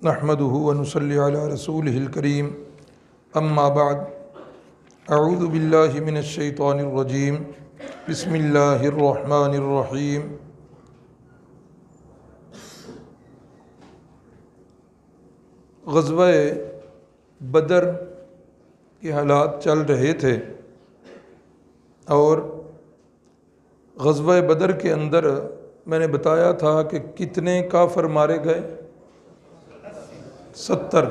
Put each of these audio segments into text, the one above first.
نحمده ونصلي على رسوله الكريم اما بعد اعوذ باللہ من الشیطان الرجیم بسم اللہ الرحمن الرحیم غزوہ بدر کے حالات چل رہے تھے اور غزوہ بدر کے اندر میں نے بتایا تھا کہ کتنے کافر مارے گئے، 70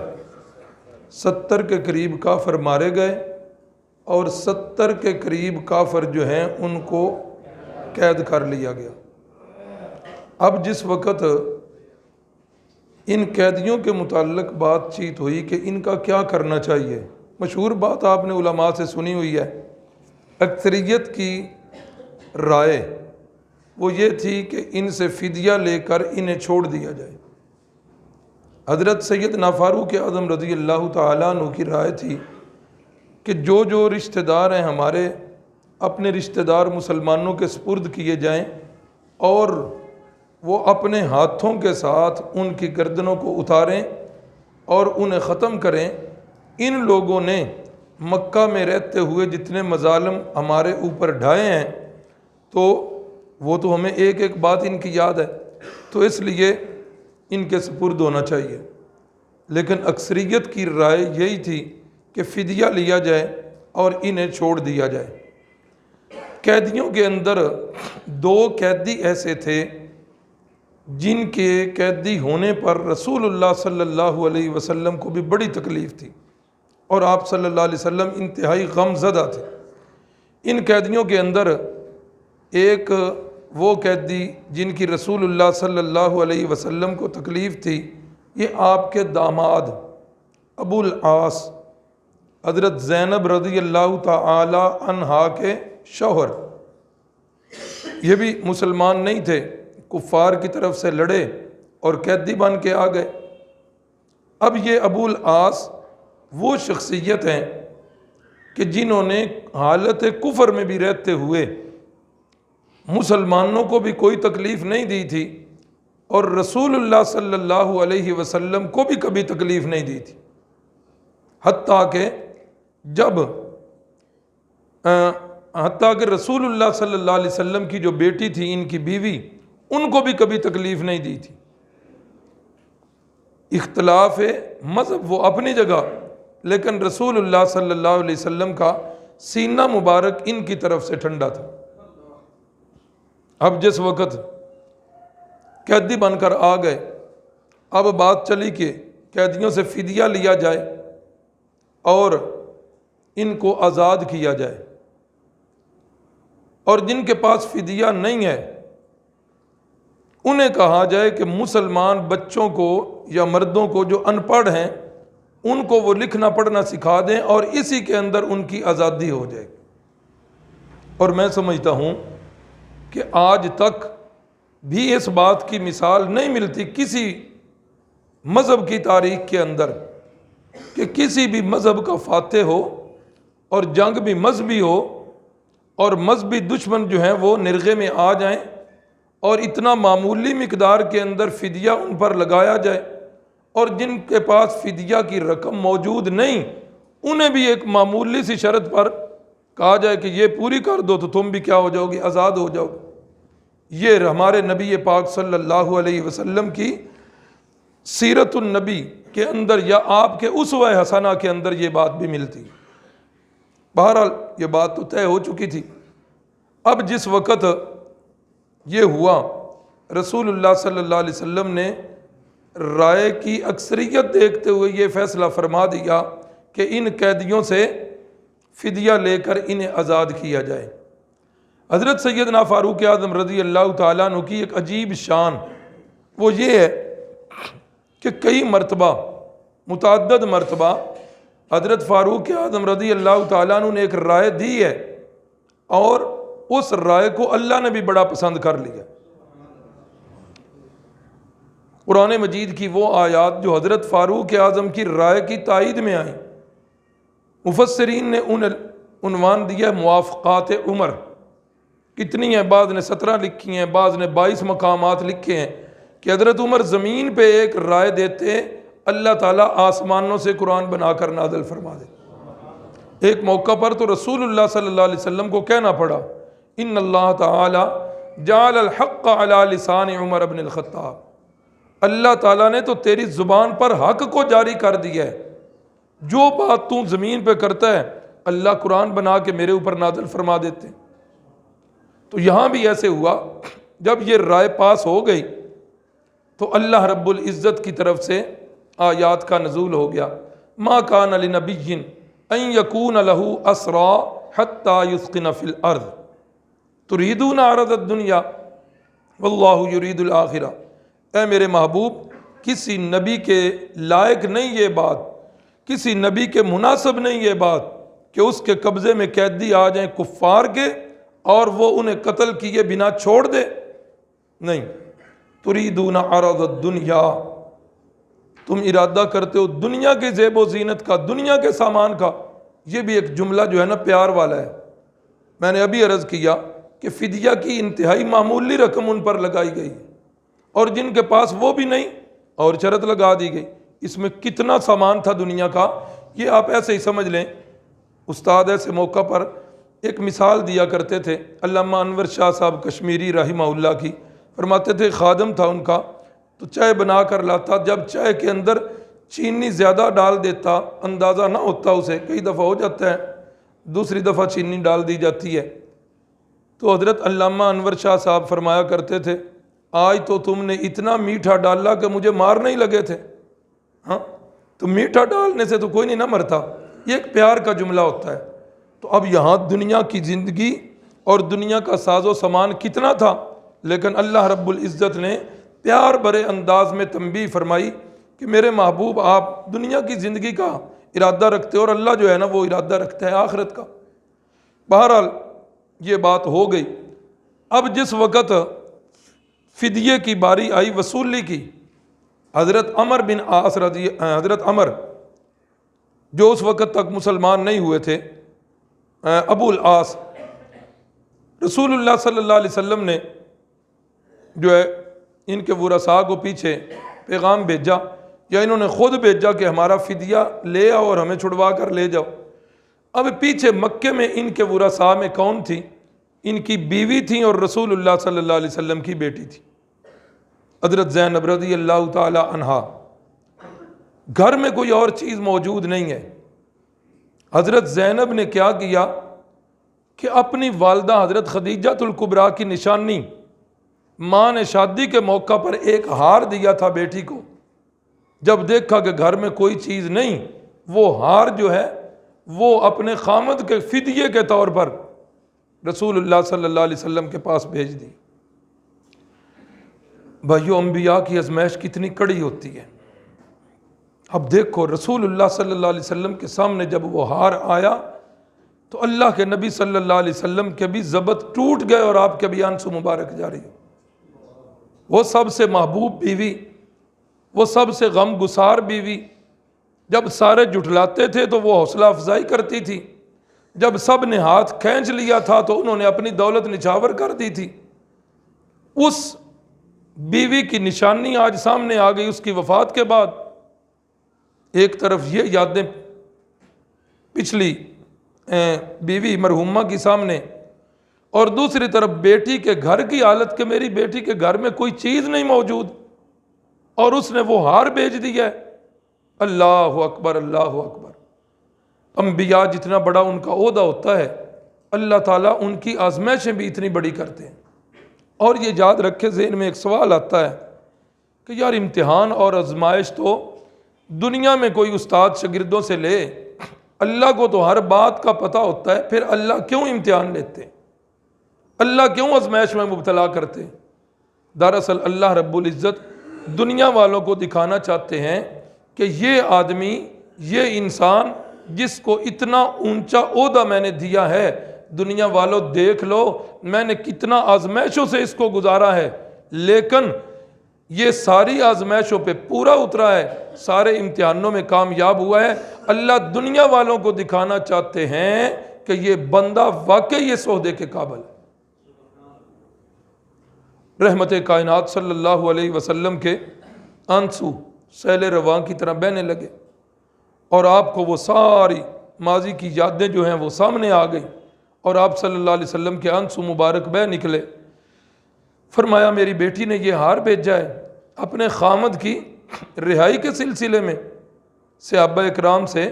کے قریب کافر مارے گئے اور 70 کے قریب کافر جو ہیں ان کو قید کر لیا گیا۔ اب جس وقت ان قیدیوں کے متعلق بات چیت ہوئی کہ ان کا کیا کرنا چاہیے، مشہور بات آپ نے علماء سے سنی ہوئی ہے، اکثریت کی رائے وہ یہ تھی کہ ان سے فدیہ لے کر انہیں چھوڑ دیا جائے۔ حضرت سیدنا فاروق اعظم رضی اللہ تعالیٰ عنہ کی رائے تھی کہ جو رشتہ دار ہیں ہمارے، اپنے رشتہ دار مسلمانوں کے سپرد کیے جائیں اور وہ اپنے ہاتھوں کے ساتھ ان کی گردنوں کو اتاریں اور انہیں ختم کریں۔ ان لوگوں نے مکہ میں رہتے ہوئے جتنے مظالم ہمارے اوپر ڈھائے ہیں تو وہ تو ہمیں ایک ایک بات ان کی یاد ہے، تو اس لیے ان کے سپرد ہونا چاہیے۔ لیکن اکثریت کی رائے یہی تھی کہ فدیہ لیا جائے اور انہیں چھوڑ دیا جائے۔ قیدیوں کے اندر 2 قیدی ایسے تھے جن کے قیدی ہونے پر رسول اللہ صلی اللہ علیہ وسلم کو بھی بڑی تکلیف تھی اور آپ صلی اللہ علیہ وسلم انتہائی غم زدہ تھے۔ ان قیدیوں کے اندر ایک وہ قیدی جن کی رسول اللہ صلی اللہ علیہ وسلم کو تکلیف تھی، یہ آپ کے داماد ابو العاص حضرت زینب رضی اللہ تعالی عنہا کے شوہر، یہ بھی مسلمان نہیں تھے، کفار کی طرف سے لڑے اور قیدی بن کے آ گئے۔ اب یہ ابو العاص وہ شخصیت ہیں کہ جنہوں نے حالت کفر میں بھی رہتے ہوئے مسلمانوں کو بھی کوئی تکلیف نہیں دی تھی اور رسول اللہ صلی اللہ علیہ وسلم کو بھی کبھی تکلیف نہیں دی تھی، حتیٰ کہ رسول اللہ صلی اللہ علیہ وسلم کی جو بیٹی تھی، ان کی بیوی، ان کو بھی کبھی تکلیف نہیں دی تھی۔ اختلاف مذہب وہ اپنی جگہ، لیکن رسول اللہ صلی اللہ علیہ وسلم کا سینہ مبارک ان کی طرف سے ٹھنڈا تھا۔ اب جس وقت قیدی بن کر آ گئے، اب بات چلی کہ قیدیوں سے فدیہ لیا جائے اور ان کو آزاد کیا جائے، اور جن کے پاس فدیہ نہیں ہے انہیں کہا جائے کہ مسلمان بچوں کو یا مردوں کو جو ان پڑھ ہیں ان کو وہ لکھنا پڑھنا سکھا دیں اور اسی کے اندر ان کی آزادی ہو جائے۔ اور میں سمجھتا ہوں کہ آج تک بھی اس بات کی مثال نہیں ملتی کسی مذہب کی تاریخ کے اندر کہ کسی بھی مذہب کا فاتح ہو اور جنگ بھی مذہبی ہو اور مذہبی دشمن جو ہیں وہ نرغے میں آ جائیں اور اتنا معمولی مقدار کے اندر فدیہ ان پر لگایا جائے، اور جن کے پاس فدیہ کی رقم موجود نہیں انہیں بھی ایک معمولی سی شرط پر کہا جائے کہ یہ پوری کر دو تو تم بھی کیا ہو جاؤ گی، آزاد ہو جاؤ گے۔ یہ ہمارے نبی پاک صلی اللہ علیہ وسلم کی سیرت النبی کے اندر یا آپ کے اسوہ حسنہ کے اندر یہ بات بھی ملتی۔ بہرحال یہ بات تو طے ہو چکی تھی۔ اب جس وقت یہ ہوا، رسول اللہ صلی اللہ علیہ وسلم نے رائے کی اکثریت دیکھتے ہوئے یہ فیصلہ فرما دیا کہ ان قیدیوں سے فدیہ لے کر انہیں آزاد کیا جائے۔ حضرت سیدنا فاروق اعظم رضی اللہ تعالیٰ عنہ کی ایک عجیب شان وہ یہ ہے کہ کئی مرتبہ، متعدد مرتبہ حضرت فاروق اعظم رضی اللہ تعالیٰ عنہ نے ایک رائے دی ہے اور اس رائے کو اللہ نے بھی بڑا پسند کر لیا۔ قرآن مجید کی وہ آیات جو حضرت فاروق اعظم کی رائے کی تائید میں آئیں، مفسرین نے عنوان دیا موافقات عمر۔ کتنی ہیں؟ بعض نے 17 لکھی ہیں، بعض نے 22 مقامات لکھے ہیں کہ حضرت عمر زمین پہ ایک رائے دیتے، اللہ تعالیٰ آسمانوں سے قرآن بنا کر نازل فرما دے۔ ایک موقع پر تو رسول اللہ صلی اللہ علیہ وسلم کو کہنا پڑا، ان اللہ تعالیٰ جعل الحق علی لسان عمر بن الخطاب، اللہ تعالیٰ نے تو تیری زبان پر حق کو جاری کر دیا ہے، جو بات تو زمین پہ کرتا ہے اللہ قرآن بنا کے میرے اوپر نازل فرما دیتے۔ تو یہاں بھی ایسے ہوا، جب یہ رائے پاس ہو گئی تو اللہ رب العزت کی طرف سے آیات کا نزول ہو گیا، ما کان لنبی ان یکون لہ اسرا حتی یثقن فی الارض تریدون عرض الدنیا واللہ یرید الآخرہ۔ اے میرے محبوب، کسی نبی کے لائق نہیں یہ بات، کسی نبی کے مناسب نہیں یہ بات کہ اس کے قبضے میں قیدی آ جائیں کفار کے اور وہ انہیں قتل کیے بنا چھوڑ دے، نہیں۔ تریدون عرض الدنیا، تم ارادہ کرتے ہو دنیا کے زیب و زینت کا، دنیا کے سامان کا۔ یہ بھی ایک جملہ جو ہے نا پیار والا ہے۔ میں نے ابھی عرض کیا کہ فدیہ کی انتہائی معمولی رقم ان پر لگائی گئی، اور جن کے پاس وہ بھی نہیں اور شرط لگا دی گئی۔ اس میں کتنا سامان تھا دنیا کا، یہ آپ ایسے ہی سمجھ لیں۔ استاد ایسے موقع پر ایک مثال دیا کرتے تھے، علامہ انور شاہ صاحب کشمیری رحمہ اللہ کی، فرماتے تھے خادم تھا ان کا، تو چائے بنا کر لاتا، جب چائے کے اندر چینی زیادہ ڈال دیتا، اندازہ نہ ہوتا اسے، کئی دفعہ ہو جاتا ہے، دوسری دفعہ چینی ڈال دی جاتی ہے، تو حضرت علامہ انور شاہ صاحب فرمایا کرتے تھے، آج تو تم نے اتنا میٹھا ڈالا کہ مجھے مارنے ہی لگے تھے۔ ہاں، تو میٹھا ڈالنے سے تو کوئی نہیں نہ مرتا، یہ ایک پیار کا جملہ ہوتا ہے۔ تو اب یہاں دنیا کی زندگی اور دنیا کا ساز و سامان کتنا تھا، لیکن اللہ رب العزت نے پیار بھرے انداز میں تنبیہ فرمائی کہ میرے محبوب آپ دنیا کی زندگی کا ارادہ رکھتے ہو، اور اللہ جو ہے نا وہ ارادہ رکھتا ہے آخرت کا۔ بہرحال یہ بات ہو گئی۔ اب جس وقت فدیے کی باری آئی وصولی کی، حضرت عمر بن عاص حضرت عمر جو اس وقت تک مسلمان نہیں ہوئے تھے، ابو العاص، رسول اللہ صلی اللہ علیہ وسلم نے جو ہے ان کے ورثاء کو پیچھے پیغام بھیجا، یا انہوں نے خود بھیجا کہ ہمارا فدیہ لے آؤ اور ہمیں چھڑوا کر لے جاؤ۔ اب پیچھے مکے میں ان کے ورثاء میں کون تھی؟ ان کی بیوی تھیں اور رسول اللہ صلی اللہ علیہ وسلم کی بیٹی تھی حضرت زینب رضی اللہ تعالی عنہا۔ گھر میں کوئی اور چیز موجود نہیں ہے۔ حضرت زینب نے کیا کیا کہ اپنی والدہ حضرت خدیجہ الکبریٰ کی نشانی، ماں نے شادی کے موقع پر ایک ہار دیا تھا بیٹی کو، جب دیکھا کہ گھر میں کوئی چیز نہیں، وہ ہار جو ہے وہ اپنے خامد کے فدیے کے طور پر رسول اللہ صلی اللہ علیہ وسلم کے پاس بھیج دی۔ بھائیو، انبیاء کی آزمائش کتنی کڑی ہوتی ہے۔ اب دیکھو رسول اللہ صلی اللہ علیہ وسلم کے سامنے جب وہ ہار آیا تو اللہ کے نبی صلی اللہ علیہ وسلم کے بھی ضبط ٹوٹ گئے اور آپ کے بھی آنسو مبارک جاری ہو۔ وہ سب سے محبوب بیوی، وہ سب سے غم گسار بیوی، جب سارے جھٹلاتے تھے تو وہ حوصلہ افزائی کرتی تھی، جب سب نے ہاتھ کھینچ لیا تھا تو انہوں نے اپنی دولت نچھاور کر دی تھی۔ اس بیوی کی نشانی آج سامنے آ گئی اس کی وفات کے بعد۔ ایک طرف یہ یادیں پچھلی بیوی مرحومہ کی سامنے، اور دوسری طرف بیٹی کے گھر کی حالت کہ میری بیٹی کے گھر میں کوئی چیز نہیں موجود اور اس نے وہ ہار بھیج دیا ہے۔ اللہ اکبر، اللہ اکبر۔ انبیاء جتنا بڑا ان کا عہدہ ہوتا ہے، اللہ تعالیٰ ان کی آزمائشیں بھی اتنی بڑی کرتے ہیں۔ اور یہ یاد رکھے، ذہن میں ایک سوال آتا ہے کہ یار امتحان اور آزمائش تو دنیا میں کوئی استاد شاگردوں سے لے، اللہ کو تو ہر بات کا پتہ ہوتا ہے، پھر اللہ کیوں امتحان لیتے ہیں؟ اللہ کیوں آزمائش میں مبتلا کرتے ہیں؟ دراصل اللہ رب العزت دنیا والوں کو دکھانا چاہتے ہیں کہ یہ آدمی، یہ انسان جس کو اتنا اونچا عہدہ میں نے دیا ہے، دنیا والوں دیکھ لو میں نے کتنا آزمائشوں سے اس کو گزارا ہے، لیکن یہ ساری آزمائشوں پہ پورا اترا ہے، سارے امتحانوں میں کامیاب ہوا ہے۔ اللہ دنیا والوں کو دکھانا چاہتے ہیں کہ یہ بندہ واقعی اس عہدے کے قابل ہے۔ رحمت کائنات صلی اللہ علیہ وسلم کے آنسو سیل رواں کی طرح بہنے لگے، اور آپ کو وہ ساری ماضی کی یادیں جو ہیں وہ سامنے آ گئی، اور آپ صلی اللہ علیہ وسلم کے آنسو مبارک بہہ نکلے۔ فرمایا میری بیٹی نے یہ ہار بھیجا ہے اپنے خامد کی رہائی کے سلسلے میں۔ صحابہ اکرام سے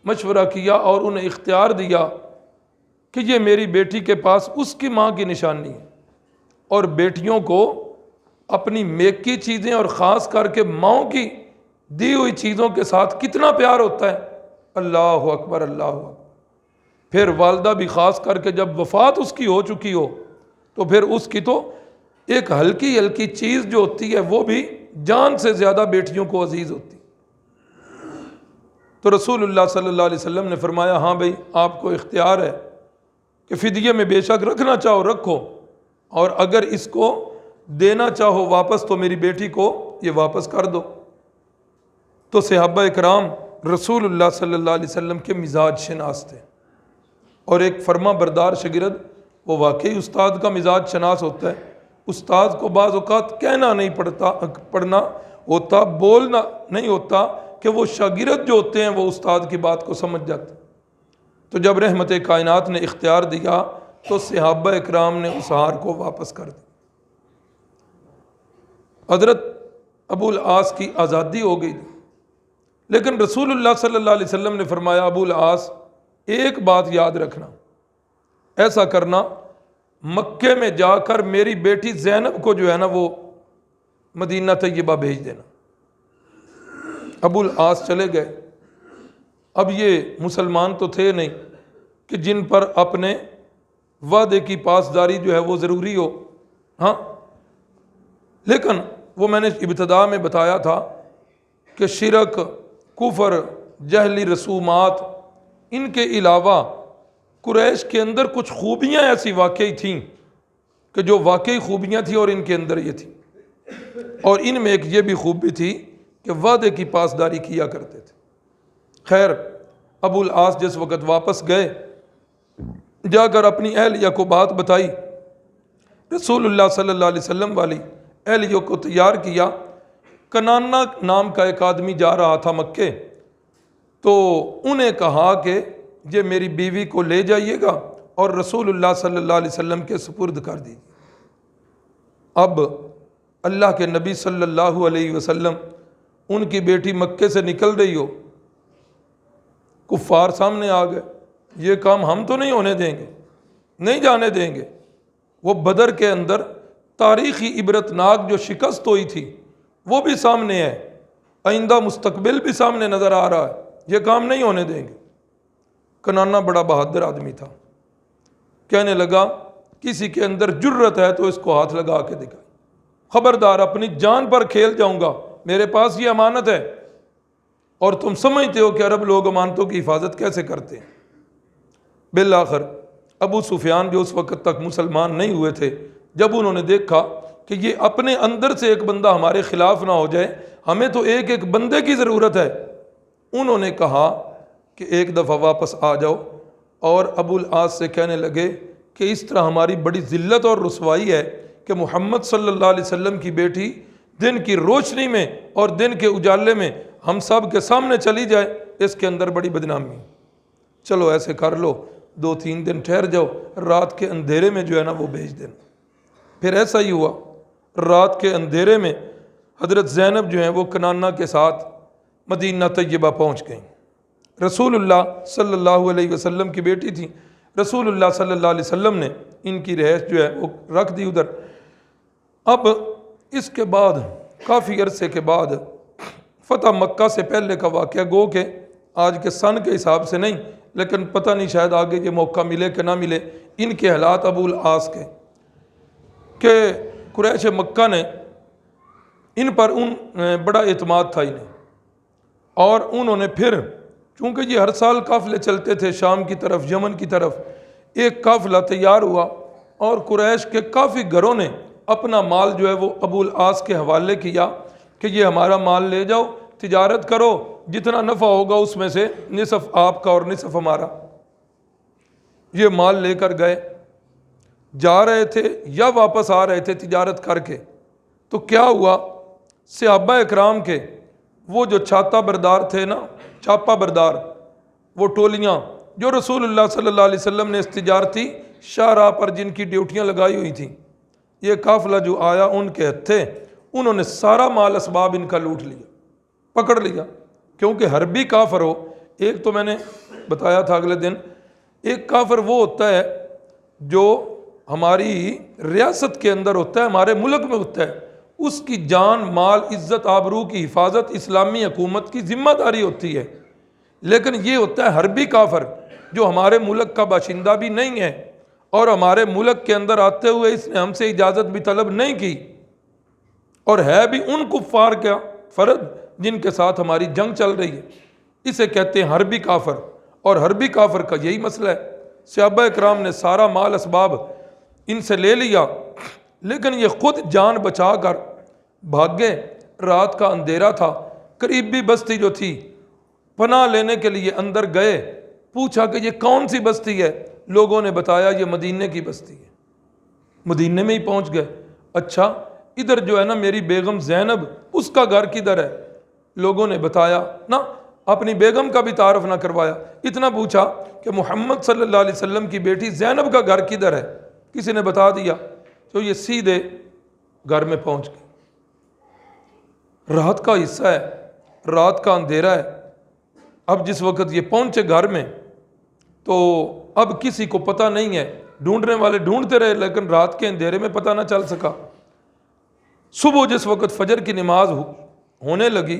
مشورہ کیا اور انہیں اختیار دیا کہ یہ میری بیٹی کے پاس اس کی ماں کی نشانی ہے، اور بیٹیوں کو اپنی میکی چیزیں اور خاص کر کے ماؤں کی دی ہوئی چیزوں کے ساتھ کتنا پیار ہوتا ہے۔ اللہ اکبر اللہ اکبر۔ پھر والدہ بھی خاص کر کے جب وفات اس کی ہو چکی ہو تو پھر اس کی تو ایک ہلکی ہلکی چیز جو ہوتی ہے وہ بھی جان سے زیادہ بیٹیوں کو عزیز ہوتی ہے۔ تو رسول اللہ صلی اللہ علیہ وسلم نے فرمایا ہاں بھائی آپ کو اختیار ہے کہ فدیے میں بے شک رکھنا چاہو رکھو، اور اگر اس کو دینا چاہو واپس تو میری بیٹی کو یہ واپس کر دو۔ تو صحابہ اکرام رسول اللہ صلی اللہ علیہ وسلم کے مزاج شناس تھے، اور ایک فرما بردار شاگرد وہ واقعی استاد کا مزاج شناس ہوتا ہے۔ استاد کو بعض اوقات کہنا نہیں پڑھنا ہوتا، بولنا نہیں ہوتا کہ وہ شاگرد جو ہوتے ہیں وہ استاد کی بات کو سمجھ جاتے۔ تو جب رحمت کائنات نے اختیار دیا تو صحابہ اکرام نے اس ہار کو واپس کر دیا۔ حضرت ابو العاص کی آزادی ہو گئی، لیکن رسول اللہ صلی اللہ علیہ وسلم نے فرمایا ابو العاص ایک بات یاد رکھنا، ایسا کرنا مکے میں جا کر میری بیٹی زینب کو جو ہے نا وہ مدینہ طیبہ بھیج دینا۔ ابو العاص چلے گئے۔ اب یہ مسلمان تو تھے نہیں کہ جن پر اپنے وعدے کی پاسداری جو ہے وہ ضروری ہو، ہاں، لیکن وہ میں نے ابتدا میں بتایا تھا کہ شرک، کفر، جہلی رسومات، ان کے علاوہ قریش کے اندر کچھ خوبیاں ایسی واقعی تھیں کہ جو واقعی خوبیاں تھیں اور ان کے اندر یہ تھی، اور ان میں ایک یہ بھی خوبی تھی کہ وعدے کی پاسداری کیا کرتے تھے۔ خیر ابو العاص جس وقت واپس گئے، جا کر اپنی اہلیہ کو بات بتائی، رسول اللہ صلی اللہ علیہ وسلم والی اہلیہ کو تیار کیا۔ کنانا نام کا ایک آدمی جا رہا تھا مکے، تو انہیں کہا کہ یہ میری بیوی کو لے جائیے گا اور رسول اللہ صلی اللہ علیہ وسلم کے سپرد کر دیجیے۔ اب اللہ کے نبی صلی اللہ علیہ وسلم ان کی بیٹی مکے سے نکل رہی ہو، کفار سامنے آ گئے، یہ کام ہم تو نہیں ہونے دیں گے، نہیں جانے دیں گے۔ وہ بدر کے اندر تاریخی عبرتناک جو شکست ہوئی تھی وہ بھی سامنے ہے، آئندہ مستقبل بھی سامنے نظر آ رہا ہے، یہ کام نہیں ہونے دیں گے۔ کنانا بڑا بہادر آدمی تھا، کہنے لگا کسی کے اندر جرت ہے تو اس کو ہاتھ لگا کے دکھائے، خبردار اپنی جان پر کھیل جاؤں گا، میرے پاس یہ امانت ہے، اور تم سمجھتے ہو کہ عرب لوگ امانتوں کی حفاظت کیسے کرتے ہیں۔ بالآخر ابو سفیان جو اس وقت تک مسلمان نہیں ہوئے تھے، جب انہوں نے دیکھا کہ یہ اپنے اندر سے ایک بندہ ہمارے خلاف نہ ہو جائے، ہمیں تو ایک ایک بندے کی ضرورت ہے، انہوں نے کہا کہ ایک دفعہ واپس آ جاؤ، اور ابو العاص سے کہنے لگے کہ اس طرح ہماری بڑی ذلت اور رسوائی ہے کہ محمد صلی اللہ علیہ وسلم کی بیٹی دن کی روشنی میں اور دن کے اجالے میں ہم سب کے سامنے چلی جائے، اس کے اندر بڑی بدنامی۔ چلو ایسے کر لو، 2-3 دن ٹھہر جاؤ، رات کے اندھیرے میں جو ہے نا وہ بھیج دینا۔ پھر ایسا ہی ہوا، رات کے اندھیرے میں حضرت زینب جو ہیں وہ کنانا کے ساتھ مدینہ طیبہ پہنچ گئیں۔ رسول اللہ صلی اللہ علیہ وسلم کی بیٹی تھی، رسول اللہ صلی اللہ علیہ وسلم نے ان کی رہائش جو ہے وہ رکھ دی ادھر۔ اب اس کے بعد کافی عرصے کے بعد فتح مکہ سے پہلے کا واقعہ، گو کہ آج کے سن کے حساب سے نہیں، لیکن پتہ نہیں شاید آگے یہ موقع ملے کہ نہ ملے، ان کے حالات ابو العاص کے کہ قریش مکہ نے ان پر بڑا اعتماد تھا انہیں، اور انہوں نے پھر چونکہ یہ ہر سال قافلے چلتے تھے شام کی طرف، یمن کی طرف، ایک قافلہ تیار ہوا اور قریش کے کافی گھروں نے اپنا مال جو ہے وہ ابو العاص کے حوالے کیا کہ یہ ہمارا مال لے جاؤ، تجارت کرو، جتنا نفع ہوگا اس میں سے نصف آپ کا اور نصف ہمارا۔ یہ مال لے کر گئے، جا رہے تھے یا واپس آ رہے تھے تجارت کر کے، تو کیا ہوا، صحابہ اکرام کے وہ جو چھاتا بردار تھے نا، چھاپا بردار، وہ ٹولیاں جو رسول اللہ صلی اللہ علیہ وسلم نے اس تجارتی شاہراہ پر جن کی ڈیوٹیاں لگائی ہوئی تھیں، یہ قافلہ جو آیا ان کے تھے، انہوں نے سارا مال اسباب ان کا لوٹ لیا، پکڑ لیا، کیونکہ حربی کافر ہو، ایک تو میں نے بتایا تھا اگلے دن، ایک کافر وہ ہوتا ہے جو ہماری ریاست کے اندر ہوتا ہے، ہمارے ملک میں ہوتا ہے، اس کی جان مال عزت آبرو کی حفاظت اسلامی حکومت کی ذمہ داری ہوتی ہے، لیکن یہ ہوتا ہے حربی کافر جو ہمارے ملک کا باشندہ بھی نہیں ہے اور ہمارے ملک کے اندر آتے ہوئے اس نے ہم سے اجازت بھی طلب نہیں کی، اور ہے بھی ان کفار کا فرد جن کے ساتھ ہماری جنگ چل رہی ہے، اسے کہتے ہیں حربی کافر۔ اور حربی کافر کا یہی مسئلہ ہے، صحابہ اکرام نے سارا مال اسباب ان سے لے لیا، لیکن یہ خود جان بچا کر بھاگے، رات کا اندھیرا تھا، قریبی بستی جو تھی پناہ لینے کے لیے اندر گئے، پوچھا کہ یہ کون سی بستی ہے، لوگوں نے بتایا یہ مدینے کی بستی ہے، مدینے میں ہی پہنچ گئے، اچھا ادھر جو ہے نا میری بیگم زینب اس کا گھر کدھر ہے، لوگوں نے بتایا نا، اپنی بیگم کا بھی تعارف نہ کروایا، اتنا پوچھا کہ محمد صلی اللہ علیہ وسلم کی بیٹی زینب کا گھر کدھر ہے، کسی نے بتا دیا، تو یہ سیدھے گھر میں پہنچ گئے۔ رات کا حصہ ہے، رات کا اندھیرا ہے، اب جس وقت یہ پہنچے گھر میں تو اب کسی کو پتہ نہیں ہے، ڈھونڈنے والے ڈھونڈتے رہے لیکن رات کے اندھیرے میں پتہ نہ چل سکا۔ صبح جس وقت فجر کی نماز ہونے لگی،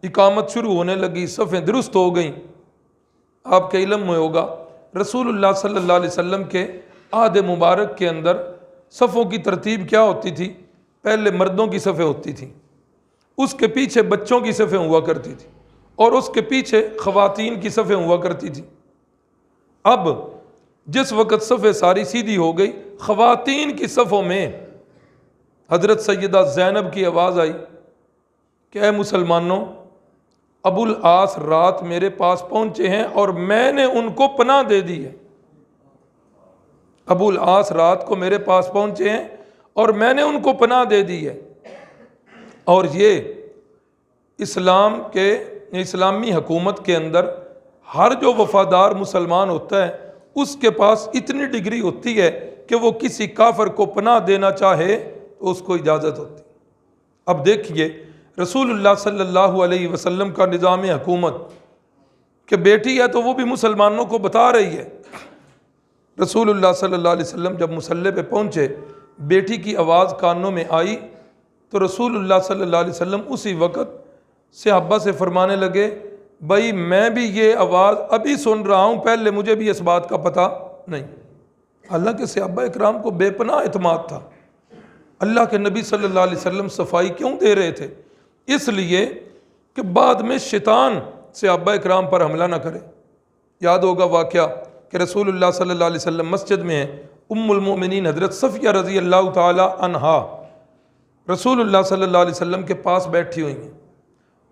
اقامت شروع ہونے لگی، صفیں درست ہو گئیں، آپ کے علم میں ہوگا رسول اللہ صلی اللہ علیہ وسلم کے عہد مبارک کے اندر صفوں کی ترتیب کیا ہوتی تھی، پہلے مردوں کی صفیں ہوتی تھیں، اس کے پیچھے بچوں کی صفیں ہوا کرتی تھی، اور اس کے پیچھے خواتین کی صفیں ہوا کرتی تھی۔ اب جس وقت صفیں ساری سیدھی ہو گئی، خواتین کی صفوں میں حضرت سیدہ زینب کی آواز آئی کہ اے مسلمانوں، ابو العاص رات میرے پاس پہنچے ہیں اور میں نے ان کو پناہ دے دی ہے، ابو العاص رات کو میرے پاس پہنچے ہیں اور میں نے ان کو پناہ دے دی ہے، اور یہ اسلامی حکومت کے اندر ہر جو وفادار مسلمان ہوتا ہے اس کے پاس اتنی ڈگری ہوتی ہے کہ وہ کسی کافر کو پناہ دینا چاہے تو اس کو اجازت ہوتی۔ اب دیکھیے رسول اللہ صلی اللہ علیہ وسلم کا نظام حکومت کہ بیٹی ہے تو وہ بھی مسلمانوں کو بتا رہی ہے۔ رسول اللہ صلی اللہ علیہ وسلم جب مصلی پہ پہنچے، بیٹی کی آواز کانوں میں آئی تو رسول اللہ صلی اللہ علیہ وسلم اسی وقت صحابہ سے فرمانے لگے، بھائی میں بھی یہ آواز ابھی سن رہا ہوں، پہلے مجھے بھی اس بات کا پتہ نہیں۔ حالانکہ صحابہ اکرام کو بے پناہ اعتماد تھا، اللہ کے نبی صلی اللہ علیہ وسلم صفائی کیوں دے رہے تھے؟ اس لیے کہ بعد میں شیطان صحابہ اکرام پر حملہ نہ کرے۔ یاد ہوگا واقعہ کہ رسول اللہ صلی اللہ علیہ وسلم مسجد میں ہیں، ام المؤمنین حضرت صفیہ رضی اللہ تعالی عنہا رسول اللہ صلی اللہ علیہ وسلم کے پاس بیٹھی ہوئی ہیں۔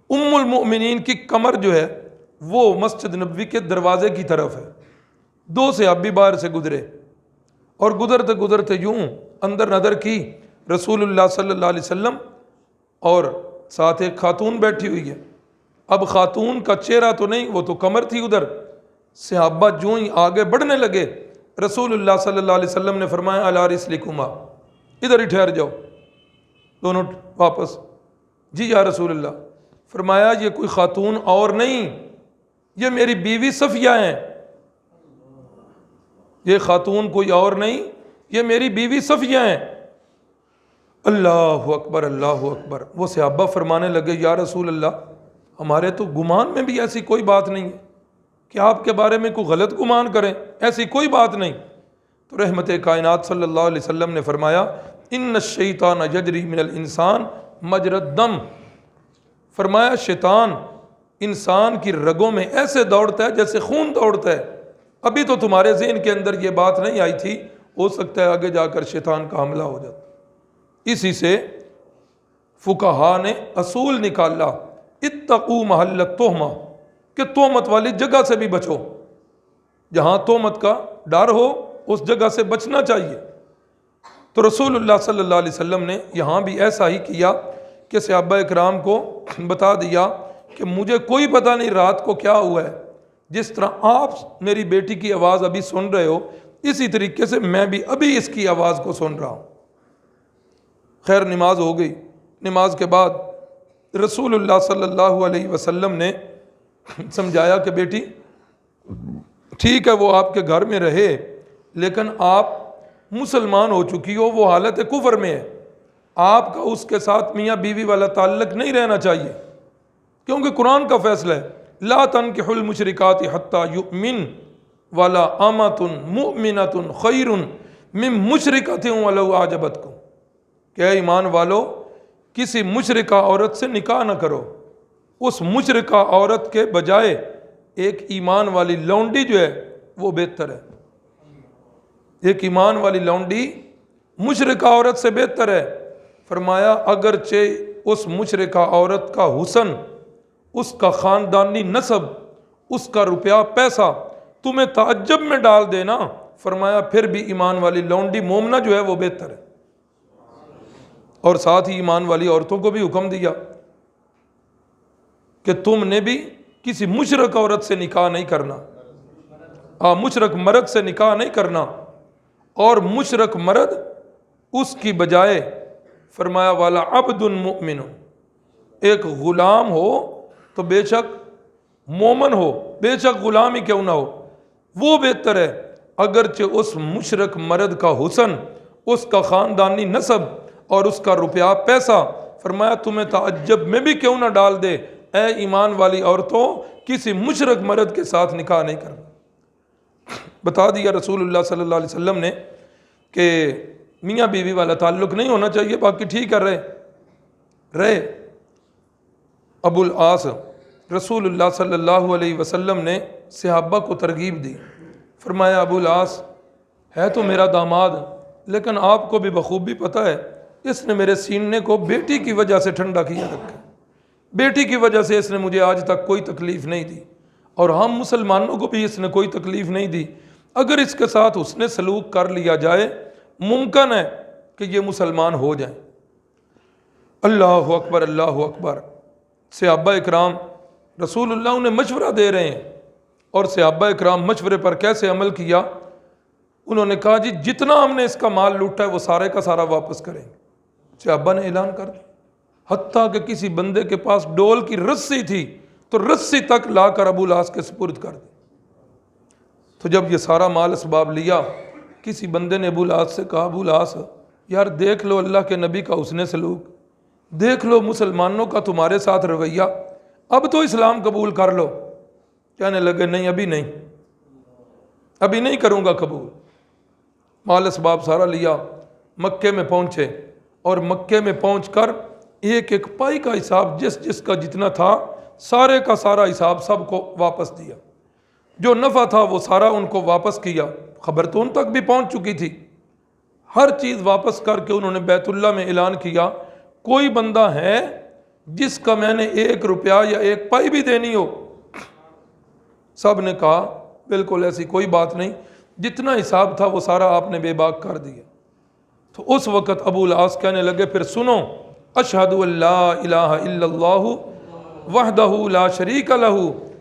ام المؤمنین کی کمر جو ہے وہ مسجد نبوی کے دروازے کی طرف ہے، دو صحابی باہر سے گزرے اور گزرتے گزرتے یوں اندر نظر کی رسول اللہ صلی اللہ علیہ وسلم اور ساتھ ایک خاتون بیٹھی ہوئی ہے۔ اب خاتون کا چہرہ تو نہیں، وہ تو کمر تھی ادھر۔ صحابہ جو ہی آگے بڑھنے لگے، رسول اللہ صلی اللہ علیہ وسلم نے فرمایا الا رسلکما، ادھر ہی ٹھہر جاؤ، دونوں واپس۔ جی یا رسول اللہ، فرمایا یہ کوئی خاتون اور نہیں، یہ میری بیوی صفیہ ہیں، یہ خاتون کوئی اور نہیں، یہ میری بیوی صفیہ ہیں۔ اللہ اکبر اللہ اکبر۔ وہ صحابہ فرمانے لگے یا رسول اللہ، ہمارے تو گمان میں بھی ایسی کوئی بات نہیں ہے کہ آپ کے بارے میں کوئی غلط گمان کریں، ایسی کوئی بات نہیں۔ تو رحمت کائنات صلی اللہ علیہ وسلم نے فرمایا ان الشیطان یجری من الانسان مجری الدم، فرمایا شیطان انسان کی رگوں میں ایسے دوڑتا ہے جیسے خون دوڑتا ہے۔ ابھی تو تمہارے ذہن کے اندر یہ بات نہیں آئی تھی، ہو سکتا ہے آگے جا کر شیطان کا حملہ ہو جاتا۔ اسی سے فقہا نے اصول نکالا اتقوا محل التہمہ، کہ تہمت والی جگہ سے بھی بچو، جہاں تہمت کا ڈر ہو اس جگہ سے بچنا چاہیے۔ تو رسول اللہ صلی اللہ علیہ وسلم نے یہاں بھی ایسا ہی کیا کہ صحابہ اکرام کو بتا دیا کہ مجھے کوئی پتہ نہیں رات کو کیا ہوا ہے، جس طرح آپ میری بیٹی کی آواز ابھی سن رہے ہو اسی طریقے سے میں بھی ابھی اس کی آواز کو سن رہا ہوں۔ خیر نماز ہو گئی، نماز کے بعد رسول اللہ صلی اللہ علیہ وسلم نے سمجھایا کہ بیٹی ٹھیک ہے وہ آپ کے گھر میں رہے، لیکن آپ مسلمان ہو چکی ہو، وہ حالت کفر میں ہے، آپ کا اس کے ساتھ میاں بیوی والا تعلق نہیں رہنا چاہیے، کیونکہ قرآن کا فیصلہ ہے لا تنکحوا المشرکات حتی یؤمن ولا امۃ مؤمنۃ خیر من مشرکۃ ولو اعجبتکم، کہ اے ایمان والو کسی مشرکہ عورت سے نکاح نہ کرو، اس مشرکہ عورت کے بجائے ایک ایمان والی لونڈی جو ہے وہ بہتر ہے، ایک ایمان والی لونڈی مشرکہ عورت سے بہتر ہے۔ فرمایا اگرچہ اس مشرکہ عورت کا حسن، اس کا خاندانی نسب، اس کا روپیہ پیسہ تمہیں تعجب میں ڈال دینا، فرمایا پھر بھی ایمان والی لونڈی مومنہ جو ہے وہ بہتر ہے۔ اور ساتھ ہی ایمان والی عورتوں کو بھی حکم دیا کہ تم نے بھی کسی مشرک عورت سے نکاح نہیں کرنا، مشرک مرد سے نکاح نہیں کرنا، اور مشرک مرد اس کی بجائے فرمایا والا عبد مؤمن، ایک غلام ہو تو بے شک مومن ہو، بے شک غلام ہی کیوں نہ ہو، وہ بہتر ہے، اگرچہ اس مشرک مرد کا حسن، اس کا خاندانی نسب اور اس کا روپیہ پیسہ فرمایا تمہیں تعجب میں بھی کیوں نہ ڈال دے، اے ایمان والی عورتوں کسی مشرک مرد کے ساتھ نکاح نہیں کرنا۔ بتا دیا رسول اللہ صلی اللہ علیہ وسلم نے کہ میاں بیوی والا تعلق نہیں ہونا چاہیے، باقی ٹھیک ہے رہے۔ ابو العاص رسول اللہ صلی اللہ علیہ وسلم نے صحابہ کو ترغیب دی، فرمایا ابو العاص ہے تو میرا داماد، لیکن آپ کو بھی بخوبی پتہ ہے اس نے میرے سینے کو بیٹی کی وجہ سے ٹھنڈا کیا رکھا، بیٹی کی وجہ سے اس نے مجھے آج تک کوئی تکلیف نہیں دی، اور ہم مسلمانوں کو بھی اس نے کوئی تکلیف نہیں دی، اگر اس کے ساتھ اس نے سلوک کر لیا جائے ممکن ہے کہ یہ مسلمان ہو جائیں۔ اللہ اکبر اللہ اکبر۔ صحابہ اکرام رسول اللہ انہیں مشورہ دے رہے ہیں، اور صحابہ اکرام مشورے پر کیسے عمل کیا؟ انہوں نے کہا جی جتنا ہم نے اس کا مال لوٹا ہے وہ سارے کا سارا واپس کریں گے۔ صحابہ نے اعلان کر دیا، حتیٰ کہ کسی بندے کے پاس ڈول کی رسی تھی تو رسی تک لا کر ابو العاص کے سپرد کر دی۔ تو جب یہ سارا مال اسباب لیا، کسی بندے نے ابو العاص سے کہا ابو العاص یار دیکھ لو اللہ کے نبی کا حسن سلوک، دیکھ لو مسلمانوں کا تمہارے ساتھ رویہ، اب تو اسلام قبول کر لو۔ کہنے لگے نہیں ابھی نہیں کروں گا قبول۔ مال اسباب سارا لیا، مکے میں پہنچے، اور مکے میں پہنچ کر ایک ایک پائی کا حساب جس کا جتنا تھا سارے کا سارا حساب سب کو واپس دیا، جو نفع تھا وہ سارا ان کو واپس کیا، خبر تو ان تک بھی پہنچ چکی تھی، ہر چیز واپس کر کے انہوں نے بیت اللہ میں اعلان کیا کوئی بندہ ہے جس کا میں نے 1 روپیہ یا 1 پائی بھی دینی ہو؟ سب نے کہا بالکل ایسی کوئی بات نہیں، جتنا حساب تھا وہ سارا آپ نے بے باک کر دیا۔ تو اس وقت ابو العاص کہنے لگے پھر سنو، اشہد ان لا الہ الا اللہ وحدہ لا شریک لہ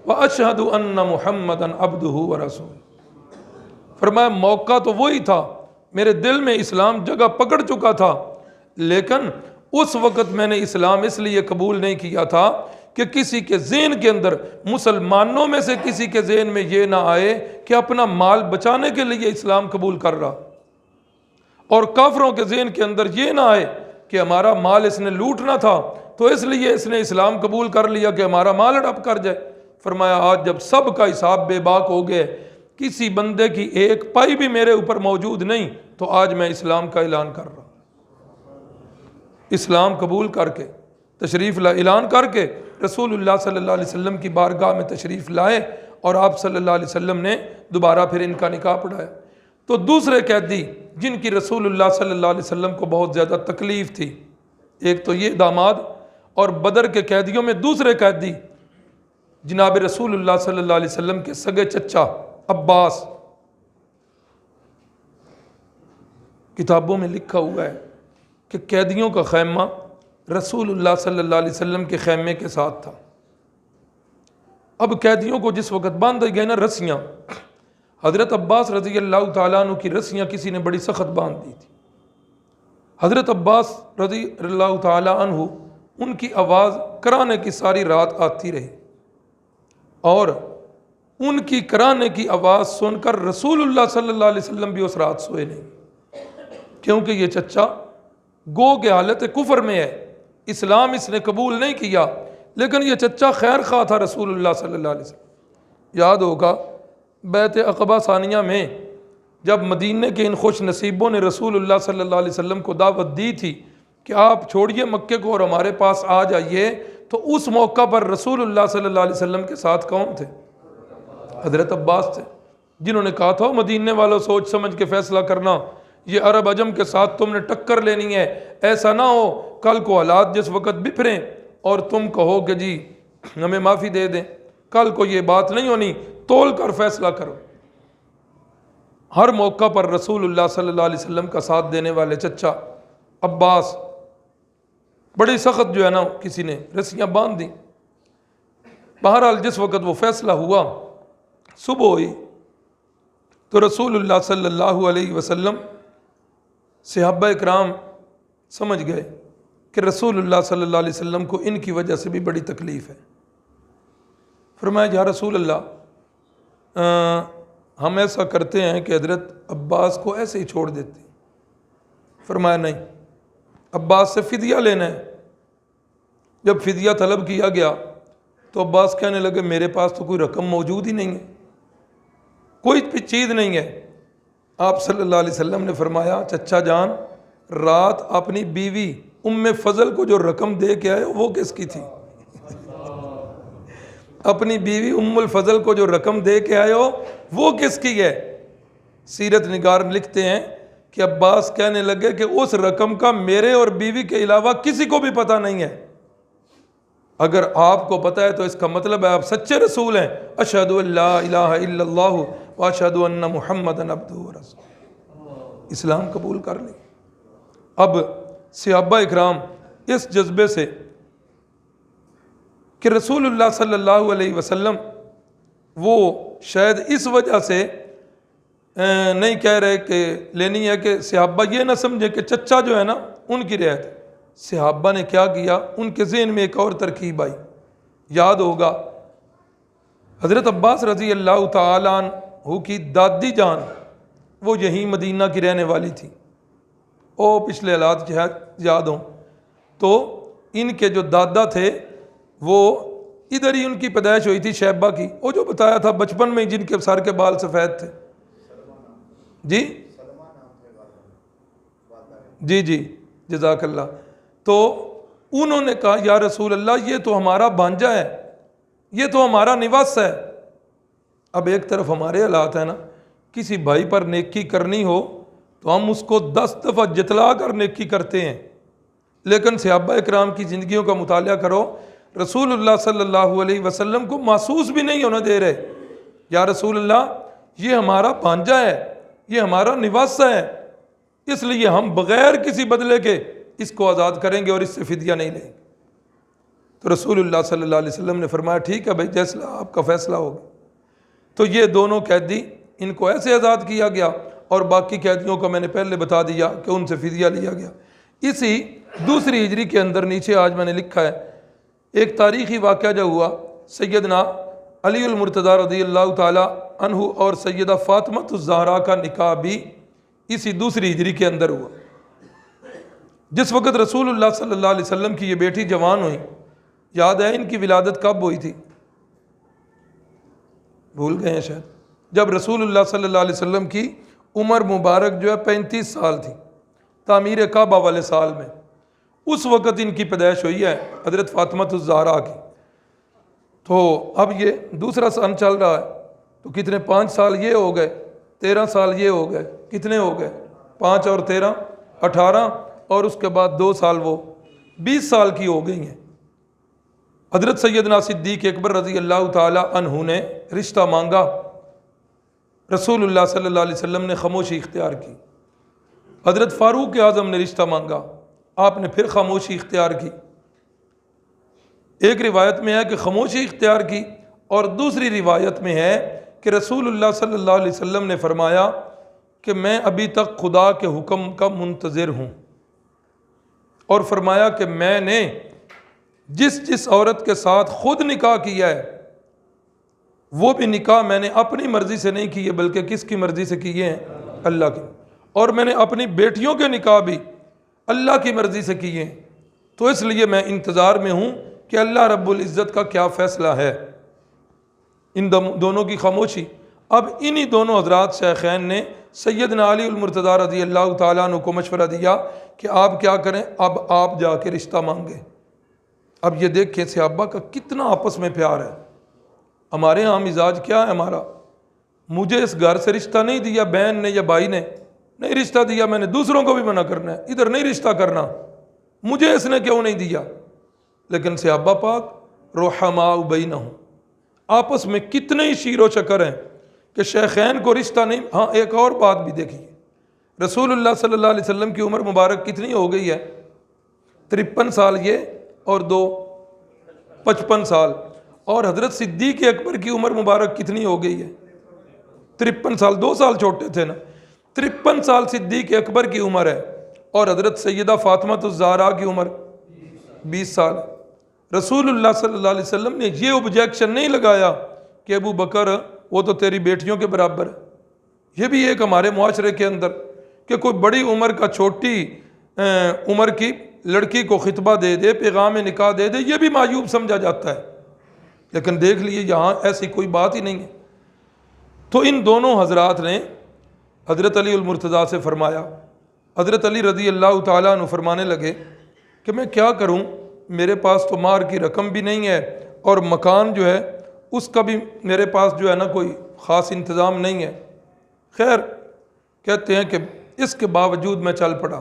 واشہد ان محمدا عبدہ ورسولہ۔ فرمایا موقع تو وہی تھا، میرے دل میں اسلام جگہ پکڑ چکا تھا، لیکن اس وقت میں نے اسلام اس لیے قبول نہیں کیا تھا کہ کسی کے ذہن کے اندر، مسلمانوں میں سے کسی کے ذہن میں یہ نہ آئے کہ اپنا مال بچانے کے لیے اسلام قبول کر رہا، اور کافروں کے ذہن کے اندر یہ نہ آئے کہ ہمارا مال اس نے لوٹنا تھا تو اس لیے اس نے اسلام قبول کر لیا کہ ہمارا مال ہڑپ کر جائے۔ فرمایا آج جب سب کا حساب بے باک ہو گئے، کسی بندے کی 1 پائی بھی میرے اوپر موجود نہیں، تو آج میں اسلام کا اعلان کر رہا ہوں۔ اسلام قبول کر کے تشریف اعلان کر کے رسول اللہ صلی اللہ علیہ وسلم کی بارگاہ میں تشریف لائے، اور آپ صلی اللہ علیہ وسلم نے دوبارہ پھر ان کا نکاح پڑھایا۔ تو دوسرے قیدی جن کی رسول اللہ صلی اللہ علیہ وسلم کو بہت زیادہ تکلیف تھی، ایک تو یہ داماد، اور بدر کے قیدیوں میں دوسرے قیدی جناب رسول اللہ صلی اللہ علیہ وسلم کے سگے چچا عباس، کتابوں میں لکھا ہوا ہے کہ قیدیوں کا خیمہ رسول اللہ صلی اللہ علیہ وسلم کے خیمے کے ساتھ تھا۔ اب قیدیوں کو جس وقت باندھے گئے نا رسیاں، حضرت عباس رضی اللہ تعالیٰ عنہ کی رسیاں کسی نے بڑی سخت باندھ دی تھی۔ حضرت عباس رضی اللہ تعالیٰ عنہ ان کی آواز کرانے کی ساری رات آتی رہی، اور ان کی کرانے کی آواز سن کر رسول اللہ صلی اللہ علیہ وسلم بھی اس رات سوئے نہیں، کیونکہ یہ چچا گو کے حالت کفر میں ہے، اسلام اس نے قبول نہیں کیا، لیکن یہ چچا خیر خواہ تھا رسول اللہ صلی اللہ علیہ وسلم۔ یاد ہوگا بیعت عقبہ ثانیہ میں جب مدینے کے ان خوش نصیبوں نے رسول اللہ صلی اللہ علیہ وسلم کو دعوت دی تھی کہ آپ چھوڑیے مکے کو اور ہمارے پاس آ جائیے، تو اس موقع پر رسول اللہ صلی اللہ علیہ وسلم کے ساتھ کون تھے؟ حضرت عباس تھے، جنہوں نے کہا تھا مدینے والوں سوچ سمجھ کے فیصلہ کرنا، یہ عرب عجم کے ساتھ تم نے ٹکر لینی ہے، ایسا نہ ہو کل کو حالات جس وقت بپھریں اور تم کہو کہ جی ہمیں معافی دے دیں، کل کو یہ بات نہیں ہونی، تول کر فیصلہ کرو۔ ہر موقع پر رسول اللہ صلی اللہ علیہ وسلم کا ساتھ دینے والے چچا عباس بڑی سخت جو ہے نا کسی نے رسیاں باندھ دیں۔ بہرحال جس وقت وہ فیصلہ ہوا، صبح ہوئی تو رسول اللہ صلی اللہ علیہ وسلم صحابہ اکرام سمجھ گئے کہ رسول اللہ صلی اللہ علیہ وسلم کو ان کی وجہ سے بھی بڑی تکلیف ہے۔ فرمایا یا رسول اللہ ہم ایسا کرتے ہیں کہ حضرت عباس کو ایسے ہی چھوڑ دیتے ہیں۔ فرمایا نہیں، عباس سے فدیہ لینا ہے۔ جب فدیہ طلب کیا گیا تو عباس کہنے لگے میرے پاس تو کوئی رقم موجود ہی نہیں ہے، کوئی بھی چیز نہیں ہے۔ آپ صلی اللہ علیہ وسلم نے فرمایا چچا جان، رات اپنی بیوی ام فضل کو جو رقم دے کے آئے وہ کس کی تھی؟ اپنی بیوی ام الفضل کو جو رقم دے کے آئے ہو وہ کس کی ہے؟ سیرت نگار لکھتے ہیں کہ عباس کہنے لگے کہ اس رقم کا میرے اور بیوی کے علاوہ کسی کو بھی پتہ نہیں ہے، اگر آپ کو پتہ ہے تو اس کا مطلب ہے آپ سچے رسول ہیں۔ اشہد ان لا الہ الا اللہ واشہد ان محمدا عبدہ ورسولہ، اسلام قبول کر لی۔ اب صحابہ اکرام اس جذبے سے کہ رسول اللہ صلی اللہ علیہ وسلم وہ شاید اس وجہ سے نہیں کہہ رہے کہ لینی ہے کہ صحابہ یہ نہ سمجھے کہ چچا جو ہے نا ان کی رعایت ہے۔ صحابہ نے کیا کیا، ان کے ذہن میں ایک اور ترکیب آئی۔ یاد ہوگا حضرت عباس رضی اللہ تعالیٰ عنہ کی دادی جان وہ یہیں مدینہ کی رہنے والی تھی، پچھلے حالات یاد ہوں تو ان کے جو دادا تھے وہ ادھر ہی ان کی پیدائش ہوئی تھی شیبہ کی، وہ جو بتایا تھا بچپن میں جن کے سر کے بال سفید تھے، جی جزاک اللہ۔ تو انہوں نے کہا یا رسول اللہ یہ تو ہمارا بھانجا ہے، یہ تو ہمارا نواس ہے۔ اب ایک طرف ہمارے حالات ہیں نا، کسی بھائی پر نیکی کرنی ہو تو ہم اس کو 10 دفعہ جتلا کر نیکی کرتے ہیں، لیکن صحابہ اکرام کی زندگیوں کا مطالعہ کرو، رسول اللہ صلی اللہ علیہ وسلم کو محسوس بھی نہیں ہونا دے رہے، یا رسول اللہ یہ ہمارا بھانجا ہے، یہ ہمارا نواسہ ہے، اس لیے ہم بغیر کسی بدلے کے اس کو آزاد کریں گے اور اس سے فدیہ نہیں لیں گے۔ تو رسول اللہ صلی اللہ علیہ وسلم نے فرمایا ٹھیک ہے بھائی، جیسا آپ کا فیصلہ ہوگا۔ تو یہ دونوں قیدی ان کو ایسے آزاد کیا گیا، اور باقی قیدیوں کا میں نے پہلے بتا دیا کہ ان سے فدیہ لیا گیا۔ اسی دوسری ہجری کے اندر نیچے آج میں نے لکھا ہے ایک تاریخی واقعہ جو ہوا، سیدنا علی المرتضیٰ رضی اللہ تعالی عنہ اور سیدہ فاطمہ الزہرا کا نکاح بھی اسی دوسری ہجری کے اندر ہوا۔ جس وقت رسول اللہ صلی اللہ علیہ وسلم کی یہ بیٹی جوان ہوئی، یاد ہے ان کی ولادت کب ہوئی تھی؟ بھول گئے ہیں شاید۔ جب رسول اللہ صلی اللہ علیہ وسلم کی عمر مبارک جو ہے 35 سال تھی، تعمیر کعبہ والے سال میں، اس وقت ان کی پیدائش ہوئی ہے حضرت فاطمہ الزہرا کی۔ تو اب یہ دوسرا سن چل رہا ہے، تو کتنے 5 سال یہ ہو گئے، 13 سال یہ ہو گئے، کتنے ہو گئے 5 اور 13 18، اور اس کے بعد 2 سال وہ 20 سال کی ہو گئی ہیں۔ حضرت سیدنا صدیق اکبر رضی اللہ تعالی عنہ نے رشتہ مانگا، رسول اللہ صلی اللہ علیہ وسلم نے خاموشی اختیار کی۔ حضرت فاروق اعظم نے رشتہ مانگا، آپ نے پھر خاموشی اختیار کی۔ ایک روایت میں ہے کہ خاموشی اختیار کی، اور دوسری روایت میں ہے کہ رسول اللہ صلی اللہ علیہ وسلم نے فرمایا کہ میں ابھی تک خدا کے حکم کا منتظر ہوں، اور فرمایا کہ میں نے جس عورت کے ساتھ خود نکاح کیا ہے وہ بھی نکاح میں نے اپنی مرضی سے نہیں کیے بلکہ کس کی مرضی سے کیے ہیں؟ اللہ کی۔ اور میں نے اپنی بیٹیوں کے نکاح بھی اللہ کی مرضی سے کیے ہیں، تو اس لیے میں انتظار میں ہوں کہ اللہ رب العزت کا کیا فیصلہ ہے۔ ان دونوں کی خاموشی۔ اب انہی دونوں حضرات شیخین نے سیدنا علی المرتضیٰ رضی اللہ تعالیٰ عنہ کو مشورہ دیا کہ آپ کیا کریں، اب آپ جا کے رشتہ مانگیں۔ اب یہ دیکھیں صحابہ کا کتنا آپس میں پیار ہے۔ ہمارے ہاں مزاج کیا ہے ہمارا، مجھے اس گھر سے رشتہ نہیں دیا بہن نے یا بھائی نے، نہیں رشتہ دیا میں نے دوسروں کو بھی منع کرنا ہے، ادھر نہیں رشتہ کرنا، مجھے اس نے کیوں نہیں دیا۔ لیکن صحابہ پاک رحماء بینہم، آپس میں کتنے ہی شیر و شکر ہیں کہ شیخین کو رشتہ نہیں۔ ہاں ایک اور بات بھی دیکھیے، رسول اللہ صلی اللہ علیہ وسلم کی عمر مبارک کتنی ہو گئی ہے؟ 53 سال یہ اور 2 55 سال، اور حضرت صدیق اکبر کی عمر مبارک کتنی ہو گئی ہے؟ 53 سال، 2 سال چھوٹے تھے نا۔ 53 سال صدیق اکبر کی عمر ہے، اور حضرت سیدہ فاطمہ الزہرا کی عمر 20 سال۔ رسول اللہ صلی اللہ علیہ وسلم نے یہ اوبجیکشن نہیں لگایا کہ ابو بکر وہ تو تیری بیٹیوں کے برابر ہے۔ یہ بھی ایک ہمارے معاشرے کے اندر کہ کوئی بڑی عمر کا چھوٹی عمر کی لڑکی کو خطبہ دے دے، پیغام نکاح دے دے، یہ بھی معیوب سمجھا جاتا ہے۔ لیکن دیکھ لیے یہاں ایسی کوئی بات ہی نہیں ہے۔ تو ان دونوں حضرات نے حضرت علی المرتضیٰ سے فرمایا۔ حضرت علی رضی اللہ تعالیٰ عنہ فرمانے لگے کہ میں کیا کروں، میرے پاس تو مہر کی رقم بھی نہیں ہے، اور مکان جو ہے اس کا بھی میرے پاس جو ہے نا کوئی خاص انتظام نہیں ہے۔ خیر کہتے ہیں کہ اس کے باوجود میں چل پڑا،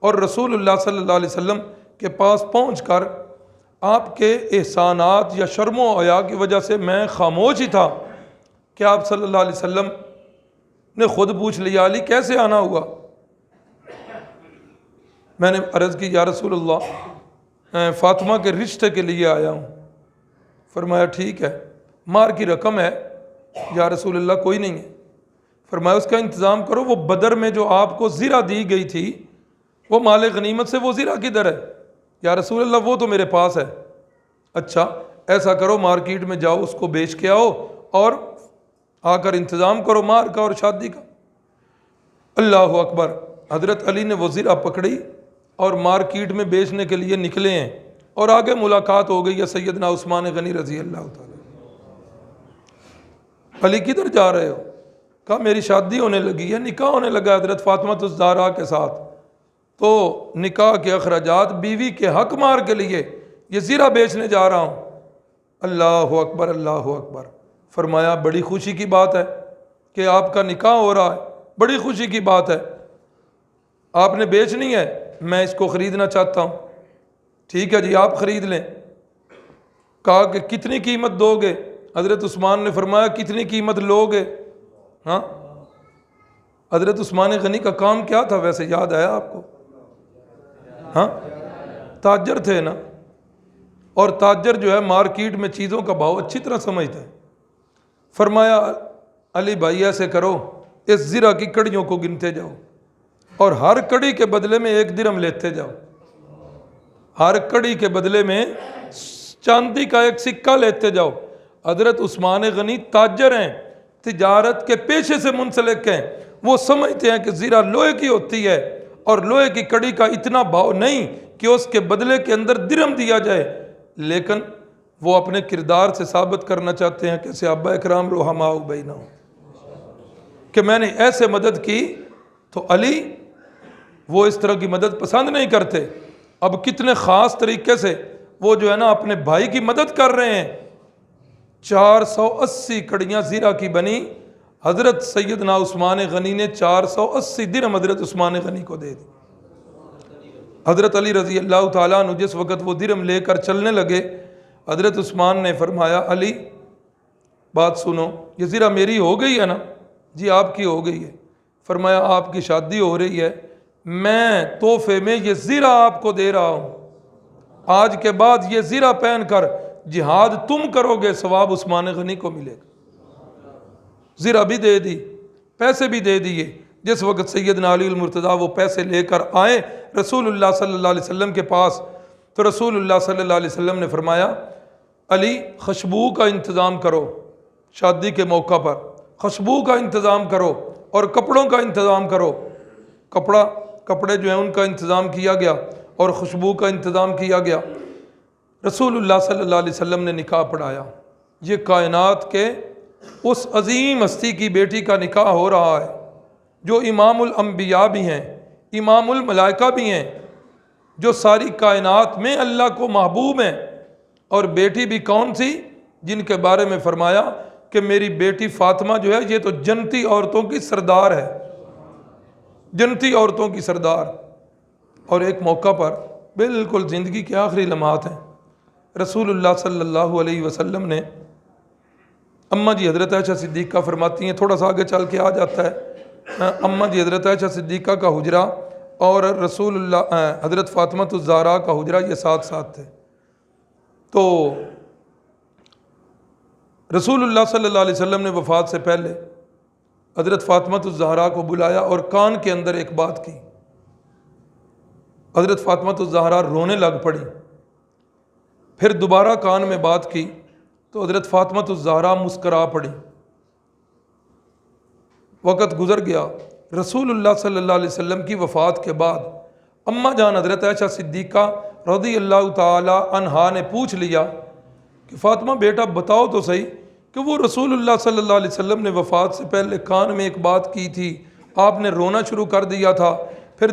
اور رسول اللہ صلی اللہ علیہ وسلم کے پاس پہنچ کر آپ کے احسانات یا شرم و حیا کی وجہ سے میں خاموش ہی تھا کہ آپ صلی اللہ علیہ وسلم نے خود پوچھ لیا، علی کیسے آنا ہوا؟ میں نے عرض کی یا رسول اللہ فاطمہ کے رشتے کے لیے آیا ہوں۔ فرمایا ٹھیک ہے، مہر کی رقم ہے یا رسول اللہ؟ کوئی نہیں ہے۔ فرمایا اس کا انتظام کرو، وہ بدر میں جو آپ کو زرہ دی گئی تھی وہ مال غنیمت سے وہ زرہ کدھر ہے؟ یا رسول اللہ وہ تو میرے پاس ہے۔ اچھا ایسا کرو مارکیٹ میں جاؤ، اس کو بیچ کے آؤ اور آ کر انتظام کرو مہر کا اور شادی کا۔ اللہ اکبر، حضرت علی نے وہ زرہ پکڑی اور مارکیٹ میں بیچنے کے لیے نکلے ہیں، اور آگے ملاقات ہو گئی ہے سیدنا عثمان غنی رضی اللہ تعالیٰ۔ علی کدھر جا رہے ہو؟ کہا میری شادی ہونے لگی ہے، نکاح ہونے لگا حضرت فاطمہ الزہرا کے ساتھ، تو نکاح کے اخراجات بیوی کے حق مار کے لیے یہ زرہ بیچنے جا رہا ہوں۔ اللہ اکبر اللہ اکبر۔ فرمایا بڑی خوشی کی بات ہے کہ آپ کا نکاح ہو رہا ہے، بڑی خوشی کی بات ہے، آپ نے بیچنی ہے، میں اس کو خریدنا چاہتا ہوں۔ ٹھیک ہے جی آپ خرید لیں۔ کہا کہ کتنی قیمت دو گے؟ حضرت عثمان نے فرمایا کتنی قیمت لو گے؟ ہاں حضرت عثمان غنی کا کام کیا تھا ویسے یاد آیا آپ کو؟ ہاں تاجر تھے نا، اور تاجر جو ہے مارکیٹ میں چیزوں کا بھاؤ اچھی طرح سمجھتا ہے۔ فرمایا علی بھائی ایسے کرو، اس زرہ کی کڑیوں کو گنتے جاؤ اور ہر کڑی کے بدلے میں 1 درہم لیتے جاؤ، ہر کڑی کے بدلے میں چاندی کا 1 سکہ لیتے جاؤ۔ حضرت عثمان غنی تاجر ہیں، تجارت کے پیشے سے منسلک ہیں، وہ سمجھتے ہیں کہ زرہ لوہے کی ہوتی ہے اور لوہے کی کڑی کا اتنا بھاؤ نہیں کہ اس کے بدلے کے اندر درہم دیا جائے، لیکن وہ اپنے کردار سے ثابت کرنا چاہتے ہیں کہ صحابہ اکرام رحماء بینہم کہ میں نے ایسے مدد کی۔ تو علی وہ اس طرح کی مدد پسند نہیں کرتے، اب کتنے خاص طریقے سے وہ جو ہے نا اپنے بھائی کی مدد کر رہے ہیں۔ 480 کڑیاں زرہ کی بنی، حضرت سیدنا عثمان غنی نے 480 درہم حضرت عثمان غنی کو دے دی۔ حضرت علی رضی اللہ تعالیٰ عنہ جس وقت وہ درہم لے کر چلنے لگے، حضرت عثمان نے فرمایا علی بات سنو، یہ زرہ میری ہو گئی ہے نا؟ جی آپ کی ہو گئی ہے۔ فرمایا آپ کی شادی ہو رہی ہے، میں تحفے میں یہ زرہ آپ کو دے رہا ہوں، آج کے بعد یہ زرہ پہن کر جہاد تم کرو گے، ثواب عثمان غنی کو ملے گا۔ زرہ بھی دے دی، پیسے بھی دے دیے۔ جس وقت سیدنا علی المرتضیٰ وہ پیسے لے کر آئے رسول اللہ صلی اللہ علیہ وسلم کے پاس، تو رسول اللہ صلی اللہ علیہ وسلم نے فرمایا علی خوشبو کا انتظام کرو، شادی کے موقع پر خوشبو کا انتظام کرو اور کپڑوں کا انتظام کرو۔ کپڑے جو ہیں ان کا انتظام کیا گیا اور خوشبو کا انتظام کیا گیا۔ رسول اللہ صلی اللہ علیہ وسلم نے نکاح پڑھایا۔ یہ کائنات کے اس عظیم ہستی کی بیٹی کا نکاح ہو رہا ہے جو امام الانبیاء بھی ہیں، امام الملائکہ بھی ہیں، جو ساری کائنات میں اللہ کو محبوب ہیں، اور بیٹی بھی کون سی؟ جن کے بارے میں فرمایا کہ میری بیٹی فاطمہ جو ہے یہ تو جنتی عورتوں کی سردار ہے، جنتی عورتوں کی سردار۔ اور ایک موقع پر بالکل زندگی کے آخری لمحات ہیں، رسول اللہ صلی اللہ علیہ وسلم نے، اماں جی حضرت عائشہ صدیقہ فرماتی ہیں، تھوڑا سا آگے چل کے آ جاتا ہے، اماں جی حضرت عائشہ صدیقہ کا حجرہ اور رسول اللہ حضرت فاطمہ الزہرا کا حجرہ یہ ساتھ ساتھ تھے۔ تو رسول اللہ صلی اللہ علیہ وسلم نے وفات سے پہلے حضرت فاطمہ الزہرا کو بلایا اور کان کے اندر ایک بات کی۔ حضرت فاطمہ الزہرا رونے لگ پڑی، پھر دوبارہ کان میں بات کی تو حضرت فاطمہ الزہرا مسکرا پڑی۔ وقت گزر گیا، رسول اللہ صلی اللہ علیہ وسلم کی وفات کے بعد اماں جان حضرت عائشہ صدیقہ رضی اللہ تعالی عنہا نے پوچھ لیا کہ فاطمہ بیٹا بتاؤ تو صحیح کہ وہ رسول اللہ صلی اللہ علیہ وسلم نے وفات سے پہلے کان میں ایک بات کی تھی، آپ نے رونا شروع کر دیا تھا، پھر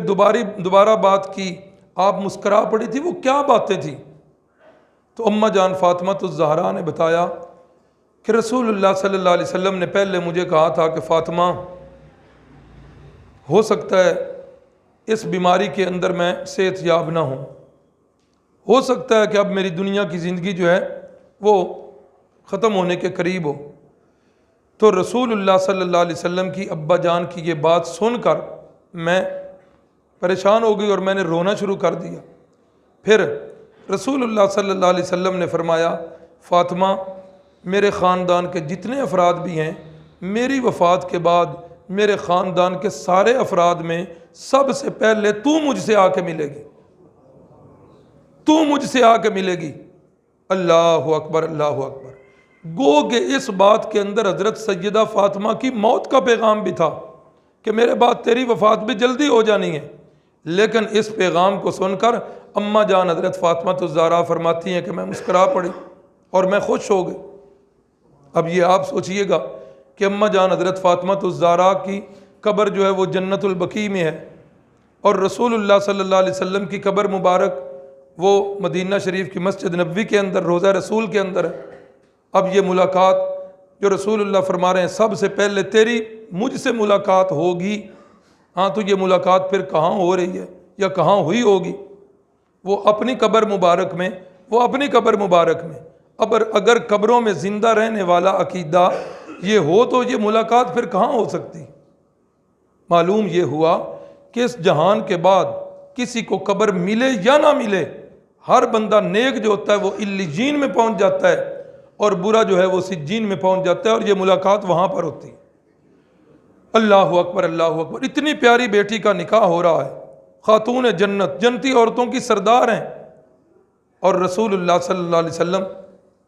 دوبارہ بات کی، آپ مسکرا پڑی تھی، وہ کیا باتیں تھیں؟ تو اماں جان فاطمہ الزہرا نے بتایا کہ رسول اللہ صلی اللہ علیہ وسلم نے پہلے مجھے کہا تھا کہ فاطمہ ہو سکتا ہے اس بیماری کے اندر میں صحت یاب نہ ہوں، ہو سکتا ہے کہ اب میری دنیا کی زندگی جو ہے وہ ختم ہونے کے قریب ہو۔ تو رسول اللہ صلی اللہ علیہ وسلم کی ابا جان کی یہ بات سن کر میں پریشان ہو گئی اور میں نے رونا شروع کر دیا۔ پھر رسول اللہ صلی اللہ علیہ وسلم نے فرمایا فاطمہ میرے خاندان کے جتنے افراد بھی ہیں، میری وفات کے بعد میرے خاندان کے سارے افراد میں سب سے پہلے تو مجھ سے آ کے ملے گی، تو مجھ سے آ کے ملے گی۔ اللہ اکبر، اللہ اکبر۔ گو کہ اس بات کے اندر حضرت سیدہ فاطمہ کی موت کا پیغام بھی تھا کہ میرے بعد تیری وفات بھی جلدی ہو جانی ہے، لیکن اس پیغام کو سن کر اماں جان حضرت فاطمہ الزہرا فرماتی ہیں کہ میں مسکرا پڑی اور میں خوش ہو گئی۔ اب یہ آپ سوچئے گا کہ اماں جان حضرت فاطمہ الزہرا کی قبر جو ہے وہ جنت البقیع میں ہے، اور رسول اللہ صلی اللہ علیہ وسلم کی قبر مبارک وہ مدینہ شریف کی مسجد نبوی کے اندر روضہ رسول کے اندر ہے۔ اب یہ ملاقات جو رسول اللہ فرما رہے ہیں سب سے پہلے تیری مجھ سے ملاقات ہوگی، ہاں تو یہ ملاقات پھر کہاں ہو رہی ہے یا کہاں ہوئی ہوگی؟ وہ اپنی قبر مبارک میں، وہ اپنی قبر مبارک میں۔ اگر قبروں میں زندہ رہنے والا عقیدہ یہ ہو تو یہ ملاقات پھر کہاں ہو سکتی؟ معلوم یہ ہوا کہ اس جہان کے بعد کسی کو قبر ملے یا نہ ملے، ہر بندہ نیک جو ہوتا ہے وہ علیین میں پہنچ جاتا ہے اور برا جو ہے وہ سجین میں پہنچ جاتا ہے، اور یہ ملاقات وہاں پر ہوتی ہے۔ اللہ اکبر، اللہ اکبر۔ اتنی پیاری بیٹی کا نکاح ہو رہا ہے، خاتون جنت، جنتی عورتوں کی سردار ہیں، اور رسول اللہ صلی اللہ علیہ وسلم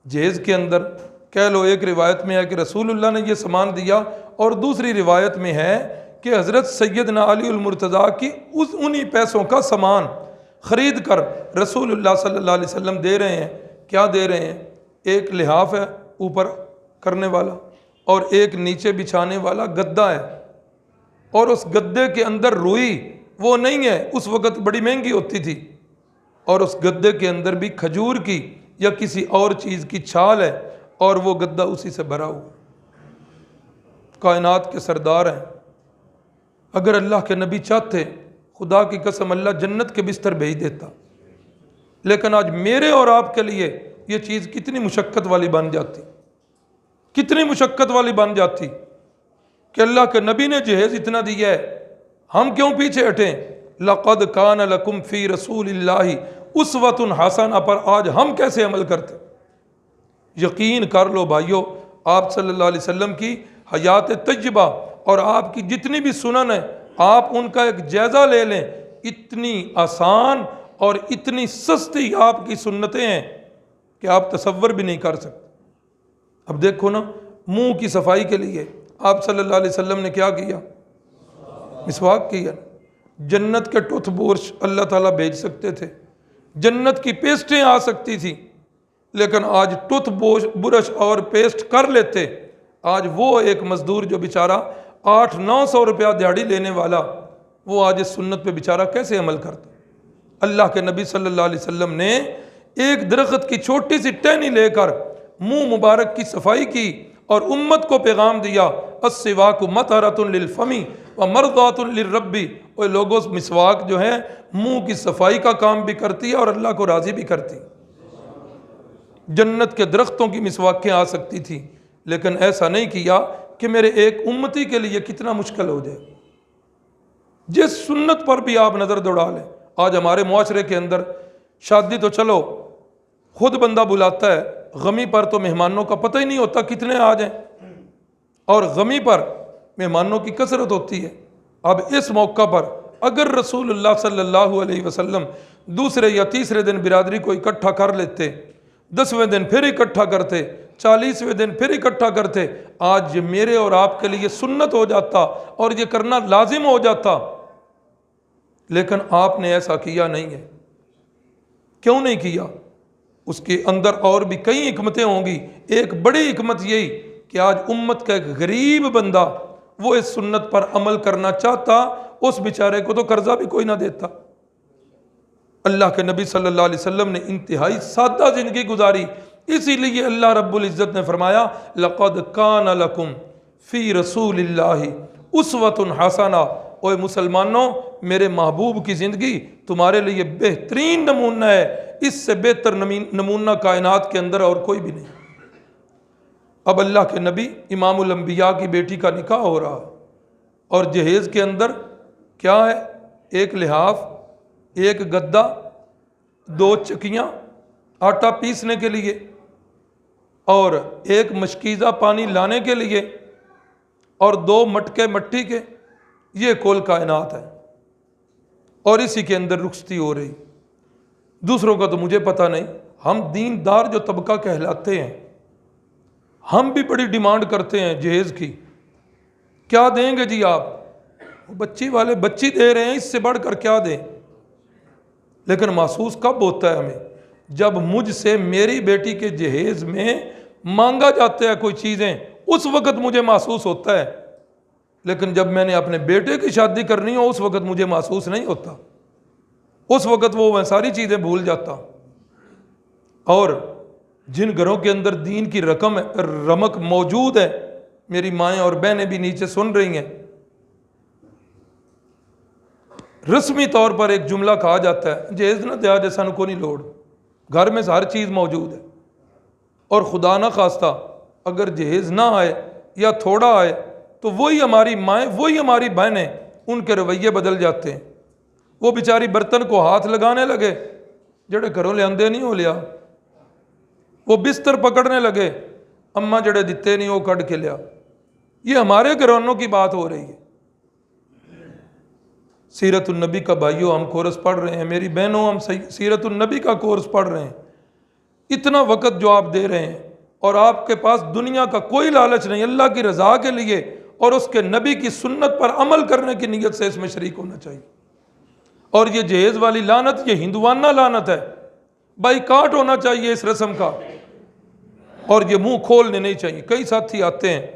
جہیز کے اندر کہہ لو، ایک روایت میں ہے کہ رسول اللہ نے یہ سامان دیا، اور دوسری روایت میں ہے کہ حضرت سیدنا علی المرتضیٰ کی انہی پیسوں کا سامان خرید کر رسول اللہ صلی اللہ علیہ وسلم دے رہے ہیں۔ کیا دے رہے ہیں؟ ایک لحاف ہے اوپر کرنے والا، اور ایک نیچے بچھانے والا گدا ہے، اور اس گدے کے اندر روئی وہ نہیں ہے، اس وقت بڑی مہنگی ہوتی تھی، اور اس گدے کے اندر بھی کھجور کی یا کسی اور چیز کی چھال ہے، اور وہ گدا اسی سے بھرا ہوا۔ کائنات کے سردار ہیں۔ اگر اللہ کے نبی چاہتے خدا کی قسم اللہ جنت کے بستر بھیج دیتا، لیکن آج میرے اور آپ کے لیے یہ چیز کتنی مشقت والی بن جاتی، کتنی مشقت والی بن جاتی کہ اللہ کے نبی نے جہیز اتنا دیا ہے، ہم کیوں پیچھے ہٹیں؟ لقد کان لکم فی رسول اللہ اسوۃ حسنہ پر آج ہم کیسے عمل کرتے؟ یقین کر لو بھائیو، آپ صلی اللہ علیہ وسلم کی حیات طیبہ اور آپ کی جتنی بھی سنن ہیں، آپ ان کا ایک جائزہ لے لیں، اتنی آسان اور اتنی سستی آپ کی سنتیں ہیں کہ آپ تصور بھی نہیں کر سکتے۔ اب دیکھو نا، منہ کی صفائی کے لیے آپ صلی اللہ علیہ وسلم نے کیا کیا؟ مسواک کیا۔ جنت کے ٹوتھ برش اللہ تعالیٰ بھیج سکتے تھے، جنت کی پیسٹیں آ سکتی تھی، لیکن آج ٹوتھ برش اور پیسٹ کر لیتے۔ آج وہ ایک مزدور جو بیچارہ 800-900 روپیہ دیہڑی لینے والا، وہ آج اس سنت پہ بیچارہ کیسے عمل کرتا؟ اللہ کے نبی صلی اللہ علیہ وسلم نے ایک درخت کی چھوٹی سی ٹہنی لے کر منہ مبارک کی صفائی کی اور امت کو پیغام دیا، السواک مطہرۃ للفم ومرضاۃ للرب۔ وہ لوگوں، مسواک جو ہے منہ کی صفائی کا کام بھی کرتی ہے اور اللہ کو راضی بھی کرتی۔ جنت کے درختوں کی مسواکیں آ سکتی تھی، لیکن ایسا نہیں کیا کہ میرے ایک امتی کے لیے کتنا مشکل ہو جائے۔ جس سنت پر بھی آپ نظر دوڑا لیں، آج ہمارے معاشرے کے اندر شادی تو چلو خود بندہ بلاتا ہے، غمی پر تو مہمانوں کا پتہ ہی نہیں ہوتا کتنے آ جائیں، اور غمی پر مہمانوں کی کثرت ہوتی ہے۔ اب اس موقع پر اگر رسول اللہ صلی اللہ علیہ وسلم دوسرے یا تیسرے دن برادری کو اکٹھا کر لیتے، 10ویں دن پھر اکٹھا کرتے، 40ویں دن پھر اکٹھا کرتے، آج یہ میرے اور آپ کے لیے سنت ہو جاتا اور یہ کرنا لازم ہو جاتا، لیکن آپ نے ایسا کیا نہیں ہے۔ کیوں نہیں کیا؟ اس کے اندر اور بھی کئی حکمتیں ہوں گی۔ ایک بڑی حکمت یہی کہ آج امت کا ایک غریب بندہ وہ اس سنت پر عمل کرنا چاہتا، اس بیچارے کو تو قرضہ بھی کوئی نہ دیتا۔ اللہ کے نبی صلی اللہ علیہ وسلم نے انتہائی سادہ زندگی گزاری، اسی لیے اللہ رب العزت نے فرمایا لقد کان لکم فی رسول اللہ اسوۃ حسنہ۔ اوے مسلمانوں، میرے محبوب کی زندگی تمہارے لیے بہترین نمونہ ہے، اس سے بہتر نمونہ کائنات کے اندر اور کوئی بھی نہیں۔ اب اللہ کے نبی امام الانبیاء کی بیٹی کا نکاح ہو رہا، اور جہیز کے اندر کیا ہے؟ ایک لحاف، ایک گدا، 2 چکیاں آٹا پیسنے کے لیے، اور ایک مشکیزہ پانی لانے کے لیے، اور 2 مٹکے مٹی کے۔ یہ کل کائنات ہے، اور اسی کے اندر رخصتی ہو رہی۔ دوسروں کا تو مجھے پتہ نہیں، ہم دیندار جو طبقہ کہلاتے ہیں، ہم بھی بڑی ڈیمانڈ کرتے ہیں جہیز کی۔ کیا دیں گے جی آپ؟ بچی والے بچی دے رہے ہیں، اس سے بڑھ کر کیا دیں؟ لیکن محسوس کب ہوتا ہے ہمیں؟ جب مجھ سے میری بیٹی کے جہیز میں مانگا جاتا ہے کوئی چیزیں، اس وقت مجھے محسوس ہوتا ہے، لیکن جب میں نے اپنے بیٹے کی شادی کرنی ہو اس وقت مجھے محسوس نہیں ہوتا۔ اس وقت میں ساری چیزیں بھول جاتا ہوں۔ اور جن گھروں کے اندر دین کی رمق موجود ہے، میری مائیں اور بہنیں بھی نیچے سن رہی ہیں، رسمی طور پر ایک جملہ کہا جاتا ہے، جہیز نہ دیا جیسا کو نہیں لوڑ۔ گھر میں ہر چیز موجود ہے، اور خدا نہ خواستہ اگر جہیز نہ آئے یا تھوڑا آئے تو وہی ہماری مائیں، وہی ہماری بہنیں، ان کے رویے بدل جاتے ہیں۔ وہ بیچاری برتن کو ہاتھ لگانے لگے، جڑے گھروں لے آندے نہیں ہو لیا۔ وہ بستر پکڑنے لگے، اماں جڑے دیتے نہیں وہ کٹ کے لیا۔ یہ ہمارے گھرانوں کی بات ہو رہی ہے۔ سیرت النبی کا بھائیوں ہم کورس پڑھ رہے ہیں، میری بہنوں ہم سیرت النبی کا کورس پڑھ رہے ہیں۔ اتنا وقت جو آپ دے رہے ہیں، اور آپ کے پاس دنیا کا کوئی لالچ نہیں، اللہ کی رضا کے لیے اور اس کے نبی کی سنت پر عمل کرنے کی نیت سے اس میں شریک ہونا چاہیے۔ اور یہ جہیز والی لعنت، یہ ہندوانہ لعنت ہے، بائیکاٹ ہونا چاہیے اس رسم کا، اور یہ منہ کھولنے نہیں چاہیے۔ کئی ساتھی آتے ہیں،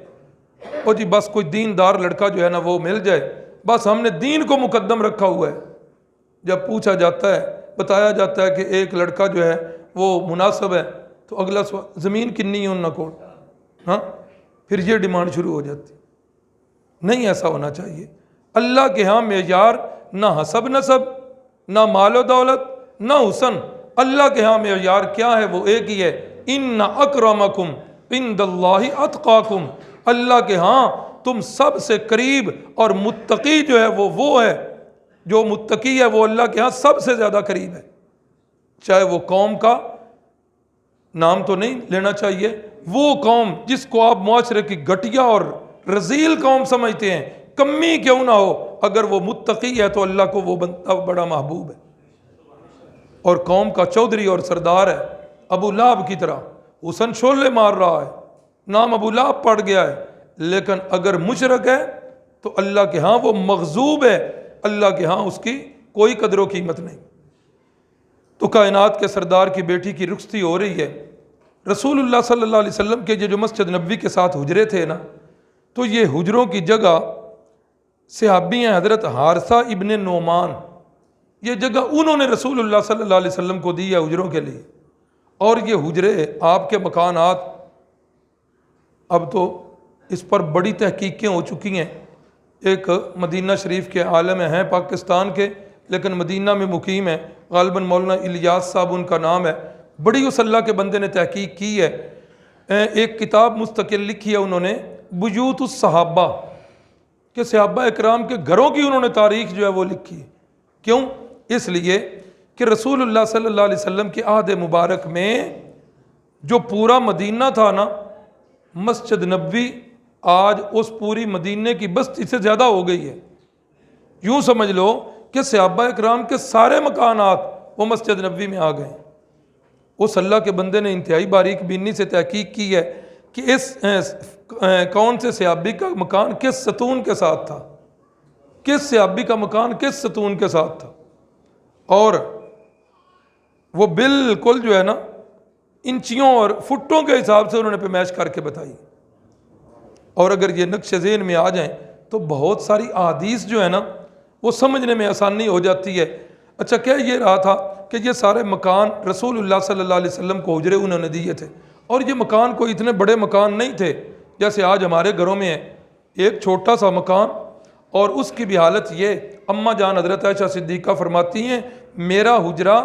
اور جی بس کوئی دیندار لڑکا جو ہے نا وہ مل جائے، بس ہم نے دین کو مقدم رکھا ہوا ہے۔ جب پوچھا جاتا ہے، بتایا جاتا ہے کہ ایک لڑکا جو ہے وہ مناسب ہے، تو اگلا سوال زمین کنی ہے ان کو، ہاں پھر یہ ڈیمانڈ شروع ہو جاتی۔ نہیں ایسا ہونا چاہیے۔ اللہ کے ہاں معیار نہ حسب نسب، نہ مال و دولت، نہ حسن۔ اللہ کے ہاں معیار کیا ہے؟ وہ ایک ہی ہے، ان اکرمکم عند اللہ اتقاکم۔ اللہ کے ہاں تم سب سے قریب اور متقی جو ہے وہ ہے جو متقی ہے وہ اللہ کے ہاں سب سے زیادہ قریب ہے، چاہے وہ قوم کا نام تو نہیں لینا چاہیے، وہ قوم جس کو آپ معاشرے کی گھٹیا اور رذیل قوم سمجھتے ہیں، کمی کیوں نہ ہو، اگر وہ متقی ہے تو اللہ کو وہ بندہ بڑا محبوب ہے۔ اور قوم کا چودھری اور سردار ہے، ابو لہب کی طرح حسن شعلے مار رہا ہے، نام ابو لہب پڑ گیا ہے، لیکن اگر مشرک ہے تو اللہ کے ہاں وہ مغضوب ہے، اللہ کے ہاں اس کی کوئی قدر و قیمت نہیں۔ تو کائنات کے سردار کی بیٹی کی رخصتی ہو رہی ہے، رسول اللہ صلی اللہ علیہ وسلم کے جو مسجد نبوی کے ساتھ حجرے تھے نا، تو یہ حجروں کی جگہ صحابی ہیں حضرت حارثہ ابن نعمان، یہ جگہ انہوں نے رسول اللہ صلی اللہ علیہ وسلم کو دی ہے حجروں کے لیے۔ اور یہ حجرے آپ کے مکانات، اب تو اس پر بڑی تحقیقیں ہو چکی ہیں، ایک مدینہ شریف کے عالم ہیں پاکستان کے، لیکن مدینہ میں مقیم ہے، غالباً مولانا الیاس صاحب ان کا نام ہے، بڑی اس اللہ کے بندے نے تحقیق کی ہے، ایک کتاب مستقل لکھی ہے انہوں نے، بیوت الصحابہ، کہ صحابہ اکرام کے گھروں کی انہوں نے تاریخ جو ہے وہ لکھی ہے۔ کیوں؟ اس لیے کہ رسول اللہ صلی اللہ علیہ وسلم کے عہد مبارک میں جو پورا مدینہ تھا نا، مسجد نبوی آج اس پوری مدینے کی بستی سے زیادہ ہو گئی ہے۔ یوں سمجھ لو کہ صحابہ اکرام کے سارے مکانات وہ مسجد نبوی میں آ گئے۔ اس اللہ کے بندے نے انتہائی باریک بینی سے تحقیق کی ہے کہ اس کون سے صحابی کا مکان کس ستون کے ساتھ تھا، کس صحابی کا مکان کس ستون کے ساتھ تھا، اور وہ بالکل جو ہے نا انچیوں اور فٹوں کے حساب سے انہوں نے پیمائش کر کے بتائی۔ اور اگر یہ نقش ذہن میں آ جائیں تو بہت ساری احادیث جو ہے نا وہ سمجھنے میں آسانی ہو جاتی ہے۔ اچھا، کیا یہ رہا تھا کہ یہ سارے مکان رسول اللہ صلی اللہ علیہ وسلم کو حجرے انہوں نے دیے تھے، اور یہ مکان کوئی اتنے بڑے مکان نہیں تھے جیسے آج ہمارے گھروں میں ہے، ایک چھوٹا سا مکان، اور اس کی بھی حالت یہ، اماں جان حضرت عائشہ صدیقہ فرماتی ہیں میرا حجرہ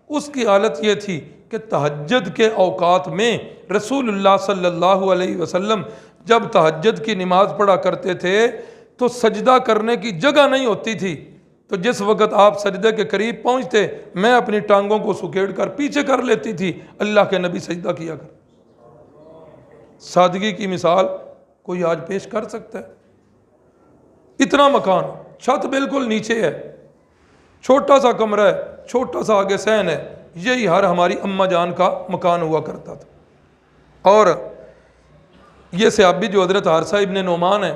اس کی حالت یہ تھی کہ تہجد کے اوقات میں رسول اللہ صلی اللہ علیہ وسلم جب تہجد کی نماز پڑھا کرتے تھے تو سجدہ کرنے کی جگہ نہیں ہوتی تھی، تو جس وقت آپ سجدے کے قریب پہنچتے میں اپنی ٹانگوں کو سکیڑ کر پیچھے کر لیتی تھی، اللہ کے نبی سجدہ کیا کر۔ سادگی کی مثال کوئی آج پیش کر سکتا ہے؟ اتنا مکان، چھت بالکل نیچے ہے، چھوٹا سا کمرہ ہے، چھوٹا سا آگے صحن ہے، یہی ہر ہماری اماں جان کا مکان ہوا کرتا تھا۔ اور یہ صحابی جو حضرت حارثہ ابن نعمان ہیں،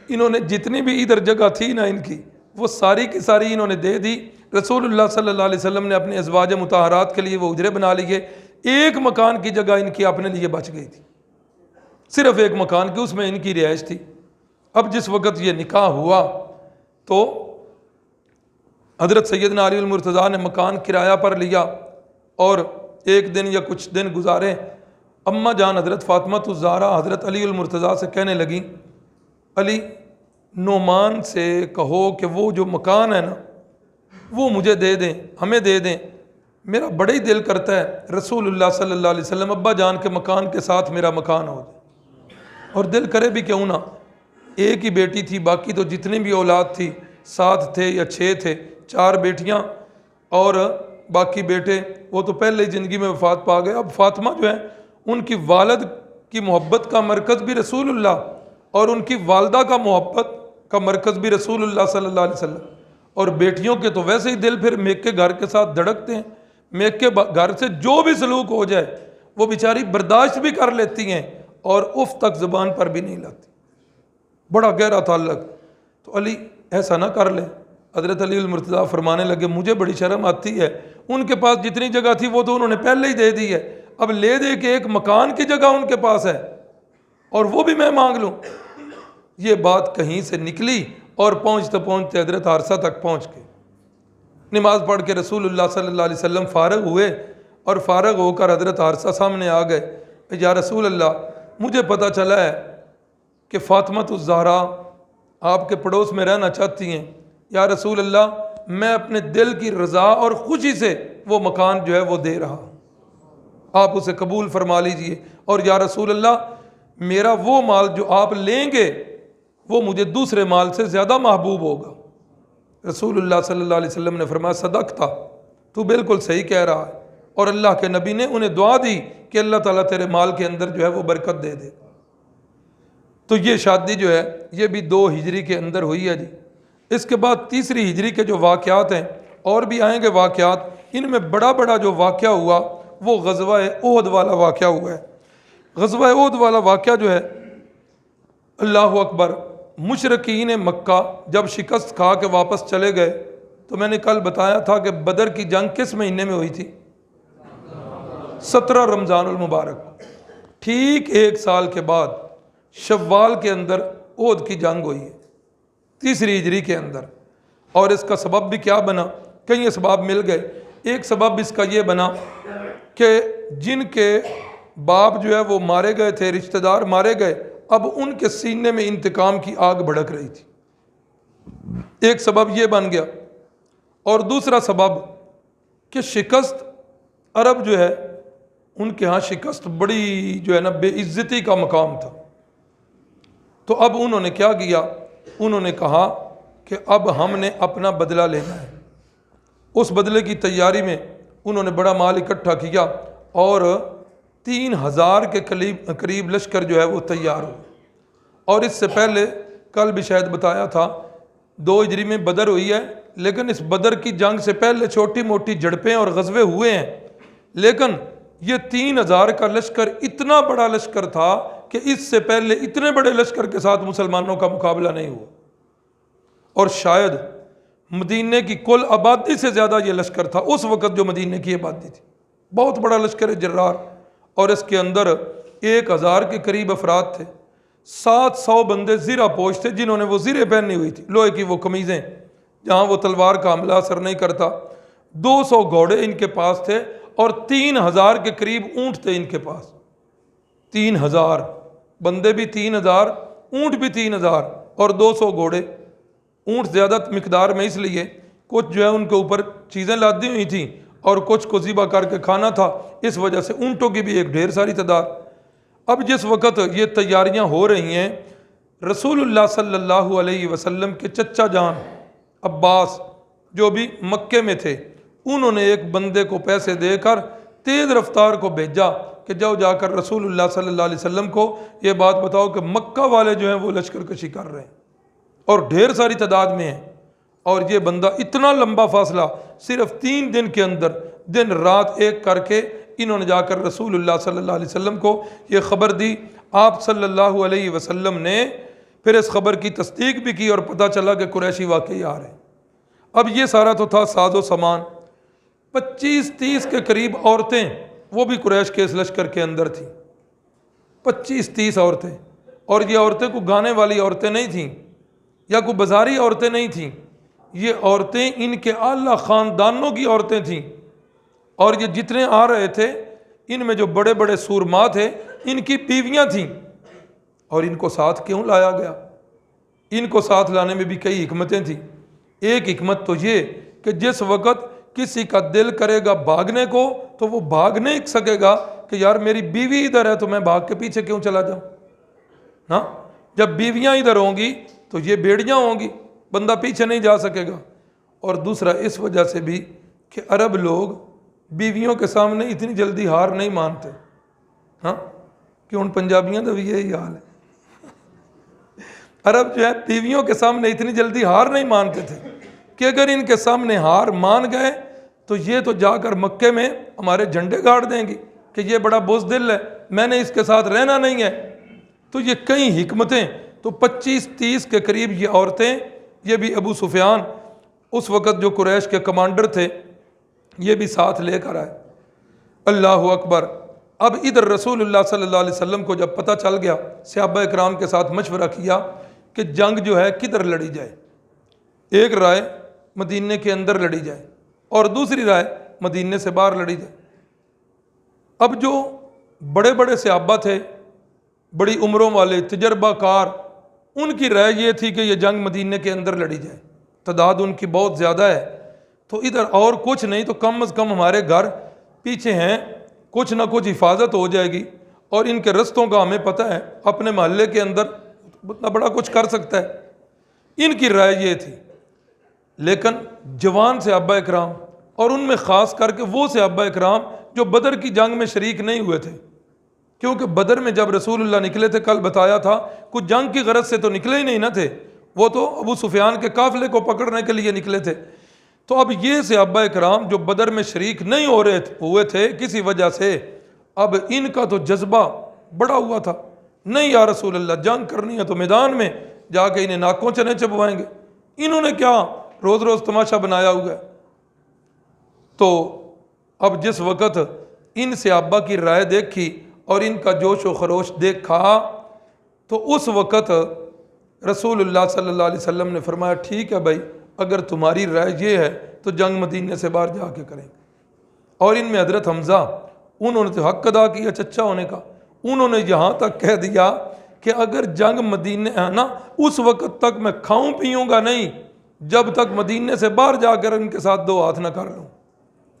انہوں نے جتنی بھی ادھر جگہ تھی نا ان کی، وہ ساری کی ساری انہوں نے دے دی۔ رسول اللہ صلی اللہ علیہ وسلم نے اپنے ازواج مطہرات کے لیے وہ حجرے بنا لیے، ایک مکان کی جگہ ان کی اپنے لیے بچ گئی تھی، صرف ایک مکان کی، اس میں ان کی رہائش تھی۔ اب جس وقت یہ نکاح ہوا تو حضرت سیدنا علی المرتضیٰ نے مکان کرایہ پر لیا، اور ایک دن یا کچھ دن گزارے، اماں جان حضرت فاطمہ الزہرا حضرت علی المرتضیٰ سے کہنے لگیں علی نعمان سے کہو کہ وہ جو مکان ہے نا وہ مجھے دے دیں، ہمیں دے دیں، میرا بڑا ہی دل کرتا ہے رسول اللہ صلی اللہ علیہ وسلم ابا جان کے مکان کے ساتھ میرا مکان ہو جائے، اور دل کرے بھی کیوں نہ، ایک ہی بیٹی تھی، باقی تو جتنی بھی اولاد تھی 7 تھے یا 6 تھے، 4 بیٹیاں اور باقی بیٹے، وہ تو پہلے ہی زندگی میں وفات پا گئے۔ اب فاطمہ جو ہے ان کی والد کی محبت کا مرکز بھی رسول اللہ، اور ان کی والدہ کا محبت کا مرکز بھی رسول اللہ صلی اللہ علیہ وسلم، اور بیٹیوں کے تو ویسے ہی دل پھر میک کے گھر کے ساتھ دھڑکتے ہیں، میک کے گھر سے جو بھی سلوک ہو جائے وہ بیچاری برداشت بھی کر لیتی ہیں اور اف تک زبان پر بھی نہیں لاتی، بڑا گہرا تعلق۔ تو علی ایسا نہ کر لے۔ حضرت علی المرتضیٰ فرمانے لگے مجھے بڑی شرم آتی ہے، ان کے پاس جتنی جگہ تھی وہ تو انہوں نے پہلے ہی دے دی ہے، اب لے دے کہ ایک مکان کی جگہ ان کے پاس ہے اور وہ بھی میں مانگ لوں۔ یہ بات کہیں سے نکلی اور پہنچتے پہنچتے حضرت حارثہ تک پہنچ گئے۔ نماز پڑھ کے رسول اللہ صلی اللہ علیہ وسلم فارغ ہوئے، اور فارغ ہو کر حضرت حارثہ سامنے آ گئے، یا رسول اللہ مجھے پتہ چلا ہے کہ فاطمہ الزہرا آپ کے پڑوس میں رہنا چاہتی ہیں، یا رسول اللہ میں اپنے دل کی رضا اور خوشی سے وہ مکان جو ہے وہ دے رہا، آپ اسے قبول فرما لیجئے، اور یا رسول اللہ میرا وہ مال جو آپ لیں گے وہ مجھے دوسرے مال سے زیادہ محبوب ہوگا۔ رسول اللہ صلی اللہ علیہ وسلم نے فرمایا صدقتا، تو بالکل صحیح کہہ رہا ہے، اور اللہ کے نبی نے انہیں دعا دی کہ اللہ تعالیٰ تیرے مال کے اندر جو ہے وہ برکت دے دے۔ تو یہ شادی جو ہے یہ بھی 2 ہجری کے اندر ہوئی ہے جی۔ اس کے بعد 3 ہجری کے جو واقعات ہیں اور بھی آئیں گے واقعات، ان میں بڑا جو واقعہ ہوا وہ غزوہ احد والا واقعہ ہوا ہے۔ غزوہ احد والا واقعہ جو ہے، اللہ اکبر، مشرکین مکہ جب شکست کھا کے واپس چلے گئے، تو میں نے کل بتایا تھا کہ بدر کی جنگ کس مہینے میں ہوئی تھی؟ 17 رمضان المبارک، ٹھیک 1 سال کے بعد شوال کے اندر احد کی جنگ ہوئی ہے 3 ہجری کے اندر۔ اور اس کا سبب بھی کیا بنا؟ کئی اسباب مل گئے۔ ایک سبب اس کا یہ بنا کہ جن کے باپ جو ہے وہ مارے گئے تھے، رشتہ دار مارے گئے، اب ان کے سینے میں انتقام کی آگ بھڑک رہی تھی، ایک سبب یہ بن گیا۔ اور دوسرا سبب کہ شکست، عرب جو ہے ان کے ہاں شکست بڑی جو ہے نا بے عزتی کا مقام تھا۔ تو اب انہوں نے کیا کیا؟ انہوں نے کہا کہ اب ہم نے اپنا بدلہ لینا ہے۔ اس بدلے کی تیاری میں انہوں نے بڑا مال اکٹھا کیا اور 3000 کے قریب لشکر جو ہے وہ تیار ہو۔ اور اس سے پہلے کل بھی شاید بتایا تھا 2 ہجری میں بدر ہوئی ہے، لیکن اس بدر کی جنگ سے پہلے چھوٹی موٹی جھڑپیں اور غزوے ہوئے ہیں، لیکن یہ 3000 کا لشکر اتنا بڑا لشکر تھا کہ اس سے پہلے اتنے بڑے لشکر کے ساتھ مسلمانوں کا مقابلہ نہیں ہوا، اور شاید مدینے کی کل آبادی سے زیادہ یہ لشکر تھا اس وقت جو مدینے کی آبادی تھی۔ بہت بڑا لشکر جرار، اور اس کے اندر 1000 کے قریب افراد تھے، 700 بندے زیرہ پوش تھے جنہوں نے وہ زیرے پہنی ہوئی تھی، لوہے کی وہ قمیضیں جہاں وہ تلوار کا حملہ اثر نہیں کرتا۔ 200 گھوڑے ان کے پاس تھے اور 3000 کے قریب اونٹ تھے ان کے پاس۔ 3000 بندے بھی 3000، اونٹ بھی 3000 اور 200 گھوڑے۔ اونٹ زیادہ مقدار میں اس لیے کچھ جو ہے ان کے اوپر چیزیں لادی ہوئی تھیں اور کچھ کو ذبح کر کے کھانا تھا، اس وجہ سے اونٹوں کی بھی ایک ڈھیر ساری تعداد۔ اب جس وقت یہ تیاریاں ہو رہی ہیں، رسول اللہ صلی اللہ علیہ وسلم کے چچا جان عباس جو بھی مکے میں تھے، انہوں نے ایک بندے کو پیسے دے کر تیز رفتار کو بھیجا کہ جاؤ جا کر رسول اللہ صلی اللہ علیہ وسلم کو یہ بات بتاؤ کہ مکہ والے جو ہیں وہ لشکر کشی کر رہے ہیں اور ڈھیر ساری تعداد میں ہیں۔ اور یہ بندہ اتنا لمبا فاصلہ صرف 3 دن کے اندر دن رات ایک کر کے انہوں نے جا کر رسول اللہ صلی اللہ علیہ وسلم کو یہ خبر دی۔ آپ صلی اللہ علیہ وسلم نے پھر اس خبر کی تصدیق بھی کی اور پتہ چلا کہ قریشی واقعی آ رہے ہیں۔ اب یہ سارا تو تھا ساز و سامان۔ 25-30 کے قریب عورتیں وہ بھی قریش کے اس لشکر کے اندر تھیں، 25-30 عورتیں، اور یہ عورتیں کوئی گانے والی عورتیں نہیں تھیں یا کوئی بازاری عورتیں نہیں تھیں، یہ عورتیں ان کے اعلیٰ خاندانوں کی عورتیں تھیں۔ اور یہ جتنے آ رہے تھے ان میں جو بڑے بڑے سورما تھے ان کی بیویاں تھیں۔ اور ان کو ساتھ کیوں لایا گیا؟ ان کو ساتھ لانے میں بھی کئی حکمتیں تھیں۔ ایک حکمت تو یہ کہ جس وقت کسی کا دل کرے گا بھاگنے کو تو وہ بھاگ نہیں سکے گا کہ یار میری بیوی ادھر ہے تو میں بھاگ کے پیچھے کیوں چلا جاؤں نا۔ جب بیویاں ادھر ہوں گی تو یہ بیڑیاں ہوں گی، بندہ پیچھے نہیں جا سکے گا۔ اور دوسرا اس وجہ سے بھی کہ عرب لوگ بیویوں کے سامنے اتنی جلدی ہار نہیں مانتے، ہاں کہ ان پنجابیاں تو بھی یہی حال ہے۔ عرب جو ہے بیویوں کے سامنے اتنی جلدی ہار نہیں مانتے تھے کہ اگر ان کے سامنے ہار مان گئے تو یہ تو جا کر مکے میں ہمارے جھنڈے گاڑ دیں گی کہ یہ بڑا بزدل ہے، میں نے اس کے ساتھ رہنا نہیں ہے۔ تو یہ کئی حکمتیں، تو 25-30 کے قریب یہ عورتیں، یہ بھی ابو سفیان اس وقت جو قریش کے کمانڈر تھے یہ بھی ساتھ لے کر آئے۔ اللہ اکبر۔ اب ادھر رسول اللہ صلی اللہ علیہ وسلم کو جب پتہ چل گیا، صحابہ اکرام کے ساتھ مشورہ کیا کہ جنگ جو ہے کدھر لڑی جائے۔ ایک رائے مدینے کے اندر لڑی جائے اور دوسری رائے مدینے سے باہر لڑی جائے۔ اب جو بڑے بڑے صحابہ تھے، بڑی عمروں والے تجربہ کار، ان کی رائے یہ تھی کہ یہ جنگ مدینے کے اندر لڑی جائے، تعداد ان کی بہت زیادہ ہے، تو ادھر اور کچھ نہیں تو کم از کم ہمارے گھر پیچھے ہیں، کچھ نہ کچھ حفاظت ہو جائے گی، اور ان کے رستوں کا ہمیں پتہ ہے، اپنے محلے کے اندر اتنا بڑا کچھ کر سکتا ہے۔ ان کی رائے یہ تھی۔ لیکن جوان صحابہ اکرام اور ان میں خاص کر کے وہ صحابہ اکرام جو بدر کی جنگ میں شریک نہیں ہوئے تھے، کیونکہ بدر میں جب رسول اللہ نکلے تھے، کل بتایا تھا، کچھ جنگ کی غرض سے تو نکلے ہی نہیں نہ تھے، وہ تو ابو سفیان کے قافلے کو پکڑنے کے لیے نکلے تھے۔ تو اب یہ صحابہ اکرام جو بدر میں شریک نہیں ہوئے تھے کسی وجہ سے، اب ان کا تو جذبہ بڑا ہوا تھا، نہیں یا رسول اللہ جنگ کرنی ہے تو میدان میں جا کے انہیں ناکوں چنے چبوائیں گے، انہوں نے کیا روز روز تماشا بنایا ہوا ہے۔ تو اب جس وقت ان صحابہ کی رائے دیکھی اور ان کا جوش و خروش دیکھا، تو اس وقت رسول اللہ صلی اللہ علیہ وسلم نے فرمایا ٹھیک ہے بھائی، اگر تمہاری رائے یہ ہے تو جنگ مدینے سے باہر جا کے کریں گے۔ اور ان میں حضرت حمزہ، انہوں نے تو حق ادا کیا چچا ہونے کا، انہوں نے یہاں تک کہہ دیا کہ اگر جنگ مدینے ہے نا، اس وقت تک میں کھاؤں پیوں گا نہیں جب تک مدینے سے باہر جا کر ان کے ساتھ دو ہاتھ نہ کر لوں،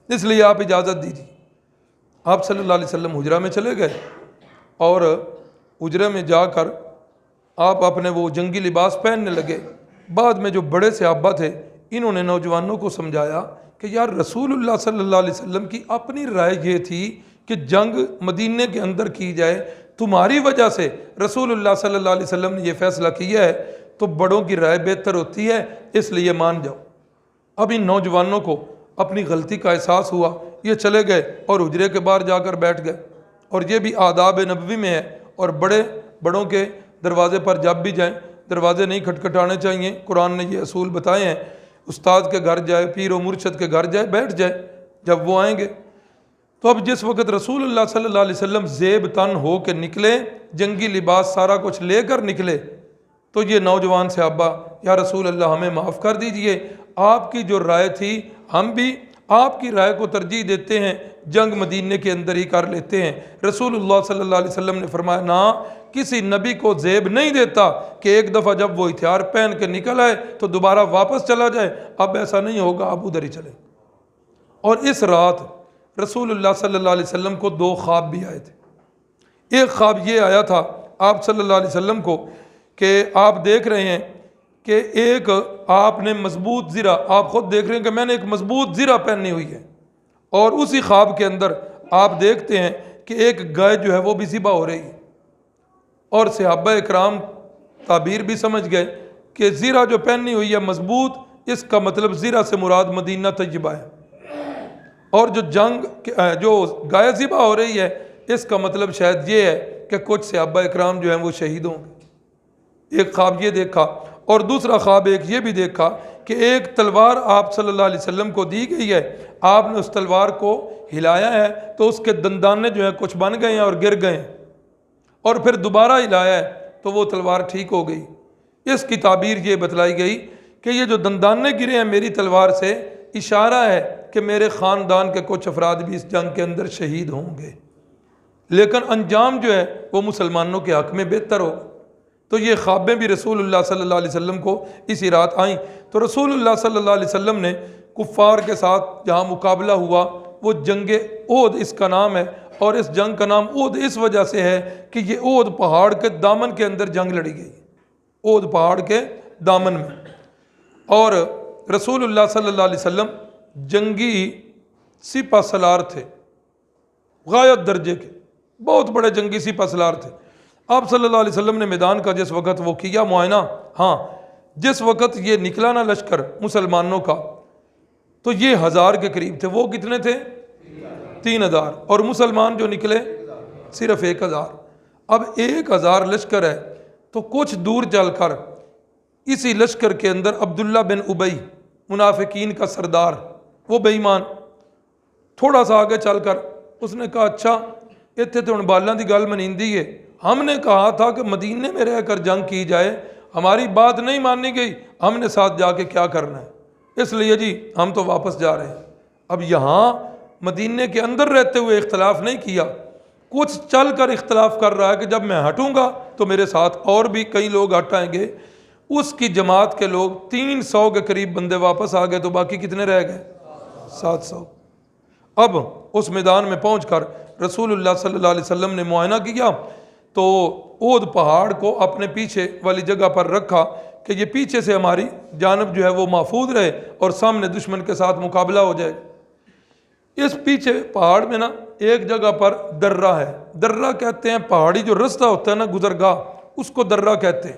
اس لیے آپ اجازت دیجیے۔ آپ صلی اللہ علیہ وسلم حجرہ میں چلے گئے اور حجرے میں جا کر آپ اپنے وہ جنگی لباس پہننے لگے۔ بعد میں جو بڑے صحابہ تھے انہوں نے نوجوانوں کو سمجھایا کہ یار رسول اللہ صلی اللہ علیہ وسلم کی اپنی رائے یہ تھی کہ جنگ مدینے کے اندر کی جائے، تمہاری وجہ سے رسول اللہ صلی اللہ علیہ وسلم نے یہ فیصلہ کیا ہے، تو بڑوں کی رائے بہتر ہوتی ہے، اس لیے مان جاؤ۔ اب ان نوجوانوں کو اپنی غلطی کا احساس ہوا، یہ چلے گئے اور حجرے کے باہر جا کر بیٹھ گئے۔ اور یہ بھی آداب نبوی میں ہے، اور بڑوں کے دروازے پر جب بھی جائیں دروازے نہیں کھٹکھٹانے چاہیے، قرآن نے یہ اصول بتائے ہیں۔ استاد کے گھر جائے، پیر و مرشد کے گھر جائے، بیٹھ جائے جب وہ آئیں گے۔ تو اب جس وقت رسول اللہ صلی اللہ علیہ وسلم زیب تن ہو کے نکلے، جنگی لباس سارا کچھ لے کر نکلے، تو یہ نوجوان صحابہ یا رسول اللہ ہمیں معاف کر دیجئے، آپ کی جو رائے تھی ہم بھی آپ کی رائے کو ترجیح دیتے ہیں، جنگ مدینے کے اندر ہی کر لیتے ہیں۔ رسول اللہ صلی اللہ علیہ وسلم نے فرمایا نہ، کسی نبی کو زیب نہیں دیتا کہ ایک دفعہ جب وہ ہتھیار پہن کے نکل آئے تو دوبارہ واپس چلا جائے، اب ایسا نہیں ہوگا، آپ ادھر ہی چلیں۔ اور اس رات رسول اللہ صلی اللہ علیہ وسلم کو دو خواب بھی آئے تھے۔ ایک خواب یہ آیا تھا آپ صلی اللہ علیہ وسلم کو کہ آپ دیکھ رہے ہیں کہ ایک آپ نے مضبوط زرہ، آپ خود دیکھ رہے ہیں کہ میں نے ایک مضبوط زرہ پہنی ہوئی ہے، اور اسی خواب کے اندر آپ دیکھتے ہیں کہ ایک گائے جو ہے وہ بھی ذبح ہو رہی ہے، اور صحابہ اکرام تعبیر بھی سمجھ گئے کہ زرہ جو پہنی ہوئی ہے مضبوط، اس کا مطلب زرہ سے مراد مدینہ طیبہ ہے، اور جو گائے ذبح ہو رہی ہے اس کا مطلب شاید یہ ہے کہ کچھ صحابہ اکرام جو ہیں وہ شہید ہوں گے۔ ایک خواب یہ دیکھا، اور دوسرا خواب ایک یہ بھی دیکھا کہ ایک تلوار آپ صلی اللہ علیہ وسلم کو دی گئی ہے، آپ نے اس تلوار کو ہلایا ہے تو اس کے دندانے جو ہیں کچھ بن گئے ہیں اور گر گئے ہیں، اور پھر دوبارہ ہلایا ہے تو وہ تلوار ٹھیک ہو گئی۔ اس کی تعبیر یہ بتلائی گئی کہ یہ جو دندانے گرے ہیں میری تلوار سے، اشارہ ہے کہ میرے خاندان کے کچھ افراد بھی اس جنگ کے اندر شہید ہوں گے، لیکن انجام جو ہے وہ مسلمانوں کے حق میں بہتر ہو۔ تو یہ خوابیں بھی رسول اللہ صلی اللہ علیہ وسلم کو اسی رات آئیں۔ تو رسول اللہ صلی اللہ علیہ وسلم نے کفار کے ساتھ جہاں مقابلہ ہوا وہ جنگ احد اس کا نام ہے، اور اس جنگ کا نام احد اس وجہ سے ہے کہ یہ احد پہاڑ کے دامن کے اندر جنگ لڑی گئی، احد پہاڑ کے دامن میں۔ اور رسول اللہ صلی اللہ علیہ وسلم جنگی سپہ سالار تھے، غایت درجے کے بہت بڑے جنگی سپہ سالار تھے۔ آپ صلی اللہ علیہ وسلم نے میدان کا جس وقت وہ کیا معائنہ، ہاں جس وقت یہ نکلا نا لشکر مسلمانوں کا، تو یہ 1000 کے قریب تھے۔ وہ کتنے تھے؟ 3000، اور مسلمان جو نکلے صرف 1000۔ اب 1000 لشکر ہے تو کچھ دور چل کر اسی لشکر کے اندر عبداللہ بن ابی، منافقین کا سردار، وہ بے ایمان، تھوڑا سا آگے چل کر اس نے کہا اچھا اتنے تو ہن بالاں دی گل منیندی ہے، ہم نے کہا تھا کہ مدینے میں رہ کر جنگ کی جائے، ہماری بات نہیں مانی گئی، ہم نے ساتھ جا کے کیا کرنا ہے، اس لیے جی ہم تو واپس جا رہے ہیں۔ اب یہاں مدینے کے اندر رہتے ہوئے اختلاف نہیں کیا، کچھ چل کر اختلاف کر رہا ہے کہ جب میں ہٹوں گا تو میرے ساتھ اور بھی کئی لوگ ہٹ آئیں گے۔ اس کی جماعت کے لوگ 300 کے قریب بندے واپس آ گئے، تو باقی کتنے رہ گئے؟ 700۔ اب اس میدان میں پہنچ کر رسول اللہ صلی اللہ علیہ وسلم نے معائنہ کیا تو اود پہاڑ کو اپنے پیچھے والی جگہ پر رکھا کہ یہ پیچھے سے ہماری جانب جو ہے وہ محفوظ رہے اور سامنے دشمن کے ساتھ مقابلہ ہو جائے۔ اس پیچھے پہاڑ میں نا ایک جگہ پر درہ ہے، درہ کہتے ہیں پہاڑی جو رستہ ہوتا ہے نا گزرگاہ، اس کو درہ کہتے ہیں۔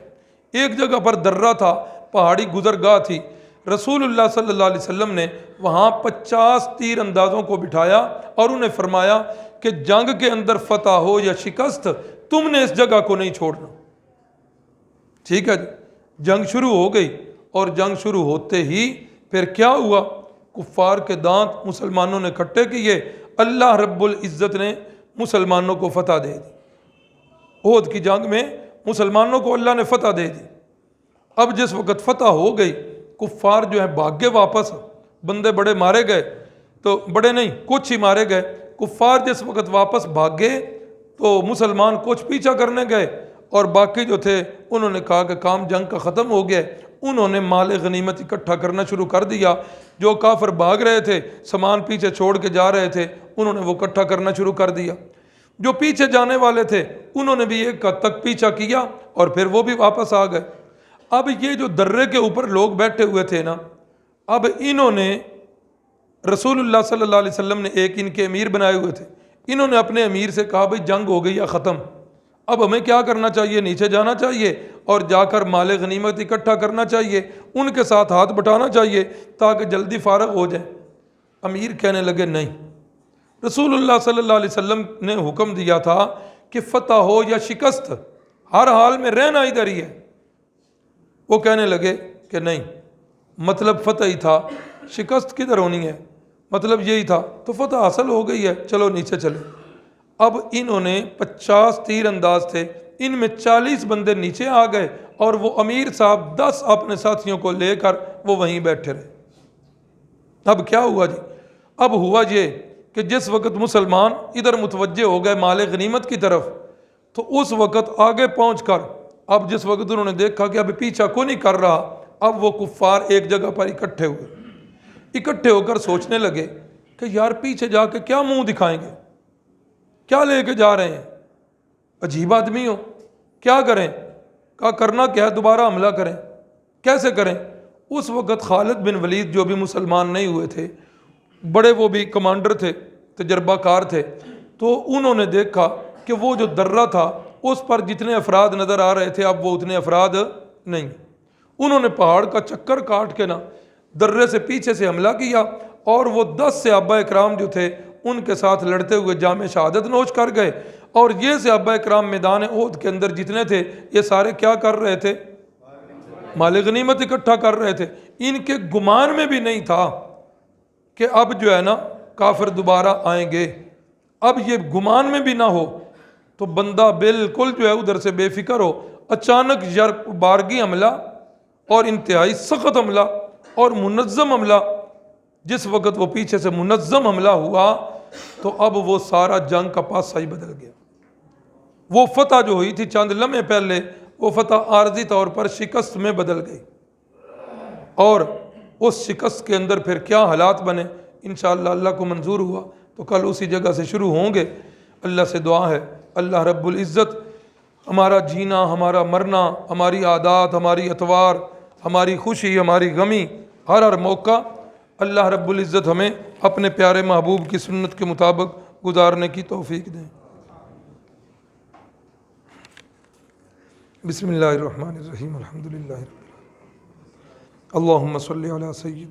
ایک جگہ پر درہ تھا، پہاڑی گزرگاہ تھی۔ رسول اللہ صلی اللہ علیہ وسلم نے وہاں 50 تیر اندازوں کو بٹھایا اور انہیں فرمایا کہ جنگ کے اندر فتح ہو یا شکست، تم نے اس جگہ کو نہیں چھوڑنا۔ ٹھیک ہے جی، جنگ شروع ہو گئی، اور جنگ شروع ہوتے ہی پھر کیا ہوا؟ کفار کے دانت مسلمانوں نے کھٹے کیے، اللہ رب العزت نے مسلمانوں کو فتح دے دی۔ احد کی جنگ میں مسلمانوں کو اللہ نے فتح دے دی۔ اب جس وقت فتح ہو گئی، کفار جو ہے بھاگ گئے واپس، بندے بڑے مارے گئے، تو بڑے نہیں کچھ ہی مارے گئے۔ کفار جس وقت واپس بھاگے تو مسلمان کچھ پیچھا کرنے گئے، اور باقی جو تھے انہوں نے کہا کہ کام جنگ کا ختم ہو گیا۔ انہوں نے مال غنیمت اکٹھا کرنا شروع کر دیا۔ جو کافر بھاگ رہے تھے، سامان پیچھے چھوڑ کے جا رہے تھے، انہوں نے وہ اکٹھا کرنا شروع کر دیا۔ جو پیچھے جانے والے تھے انہوں نے بھی ایک حد تک پیچھا کیا، اور پھر وہ بھی واپس آ گئے۔ اب یہ جو درے کے اوپر لوگ بیٹھے ہوئے تھے نا، اب انہوں نے رسول اللہ صلی اللہ علیہ وسلم نے ایک ان کے امیر بنائے ہوئے تھے، انہوں نے اپنے امیر سے کہا بھئی جنگ ہو گئی یا ختم، اب ہمیں کیا کرنا چاہیے؟ نیچے جانا چاہیے اور جا کر مال غنیمت اکٹھا کرنا چاہیے، ان کے ساتھ ہاتھ بٹانا چاہیے تاکہ جلدی فارغ ہو جائیں۔ امیر کہنے لگے نہیں، رسول اللہ صلی اللہ علیہ وسلم نے حکم دیا تھا کہ فتح ہو یا شکست، ہر حال میں رہنا ادھر ہی ہے۔ وہ کہنے لگے کہ نہیں، مطلب فتح ہی تھا، شکست کدھر ہونی ہے، مطلب یہی تھا، تو فتح حاصل ہو گئی ہے، چلو نیچے چلے۔ اب انہوں نے 50 تیر انداز تھے، ان میں 40 بندے نیچے آ گئے، اور وہ امیر صاحب 10 اپنے ساتھیوں کو لے کر وہ وہیں بیٹھے رہے۔ اب کیا ہوا جی؟ اب ہوا یہ کہ جس وقت مسلمان ادھر متوجہ ہو گئے مال غنیمت کی طرف، تو اس وقت آگے پہنچ کر اب جس وقت انہوں نے دیکھا کہ اب پیچھا کو نہیں کر رہا، اب وہ کفار ایک جگہ پر اکٹھے ہوئے، اکٹھے ہو کر سوچنے لگے کہ یار پیچھے جا کے کیا منہ دکھائیں گے، کیا لے کے جا رہے ہیں، عجیب آدمی ہو، کیا کریں؟ کہا کرنا کیا ہے، دوبارہ حملہ کریں، کیسے کریں؟ اس وقت خالد بن ولید جو بھی مسلمان نہیں ہوئے تھے، بڑے وہ بھی کمانڈر تھے، تجربہ کار تھے، تو انہوں نے دیکھا کہ وہ جو درہ تھا اس پر جتنے افراد نظر آ رہے تھے اب وہ اتنے افراد نہیں۔ انہوں نے پہاڑ کا چکر کاٹ کے نا درے سے پیچھے سے حملہ کیا، اور وہ 10 صحابہ اکرام جو تھے ان کے ساتھ لڑتے ہوئے جام شہادت نوش کر گئے۔ اور یہ صحابہ اکرام میدان احد کے اندر جتنے تھے یہ سارے کیا کر رہے تھے؟ مال غنیمت اکٹھا کر رہے تھے۔ ان کے گمان میں بھی نہیں تھا کہ اب جو ہے نا کافر دوبارہ آئیں گے، اب یہ گمان میں بھی نہ ہو تو بندہ بالکل جو ہے ادھر سے بے فکر ہو، اچانک بارگی حملہ، اور انتہائی سخت حملہ اور منظم حملہ۔ جس وقت وہ پیچھے سے منظم حملہ ہوا تو اب وہ سارا جنگ کا پاسا ہی بدل گیا۔ وہ فتح جو ہوئی تھی چند لمحے پہلے، وہ فتح عارضی طور پر شکست میں بدل گئی، اور اس شکست کے اندر پھر کیا حالات بنے انشاءاللہ اللہ کو منظور ہوا تو کل اسی جگہ سے شروع ہوں گے۔ اللہ سے دعا ہے اللہ رب العزت ہمارا جینا، ہمارا مرنا، ہماری عادات، ہماری اتوار، ہماری خوشی، ہماری غمی، ہر موقع اللہ رب العزت ہمیں اپنے پیارے محبوب کی سنت کے مطابق گزارنے کی توفیق دیں۔ بسم اللہ الرحمن الرحیم، الحمدللہ رب العالمین، اللہم صلی علی سید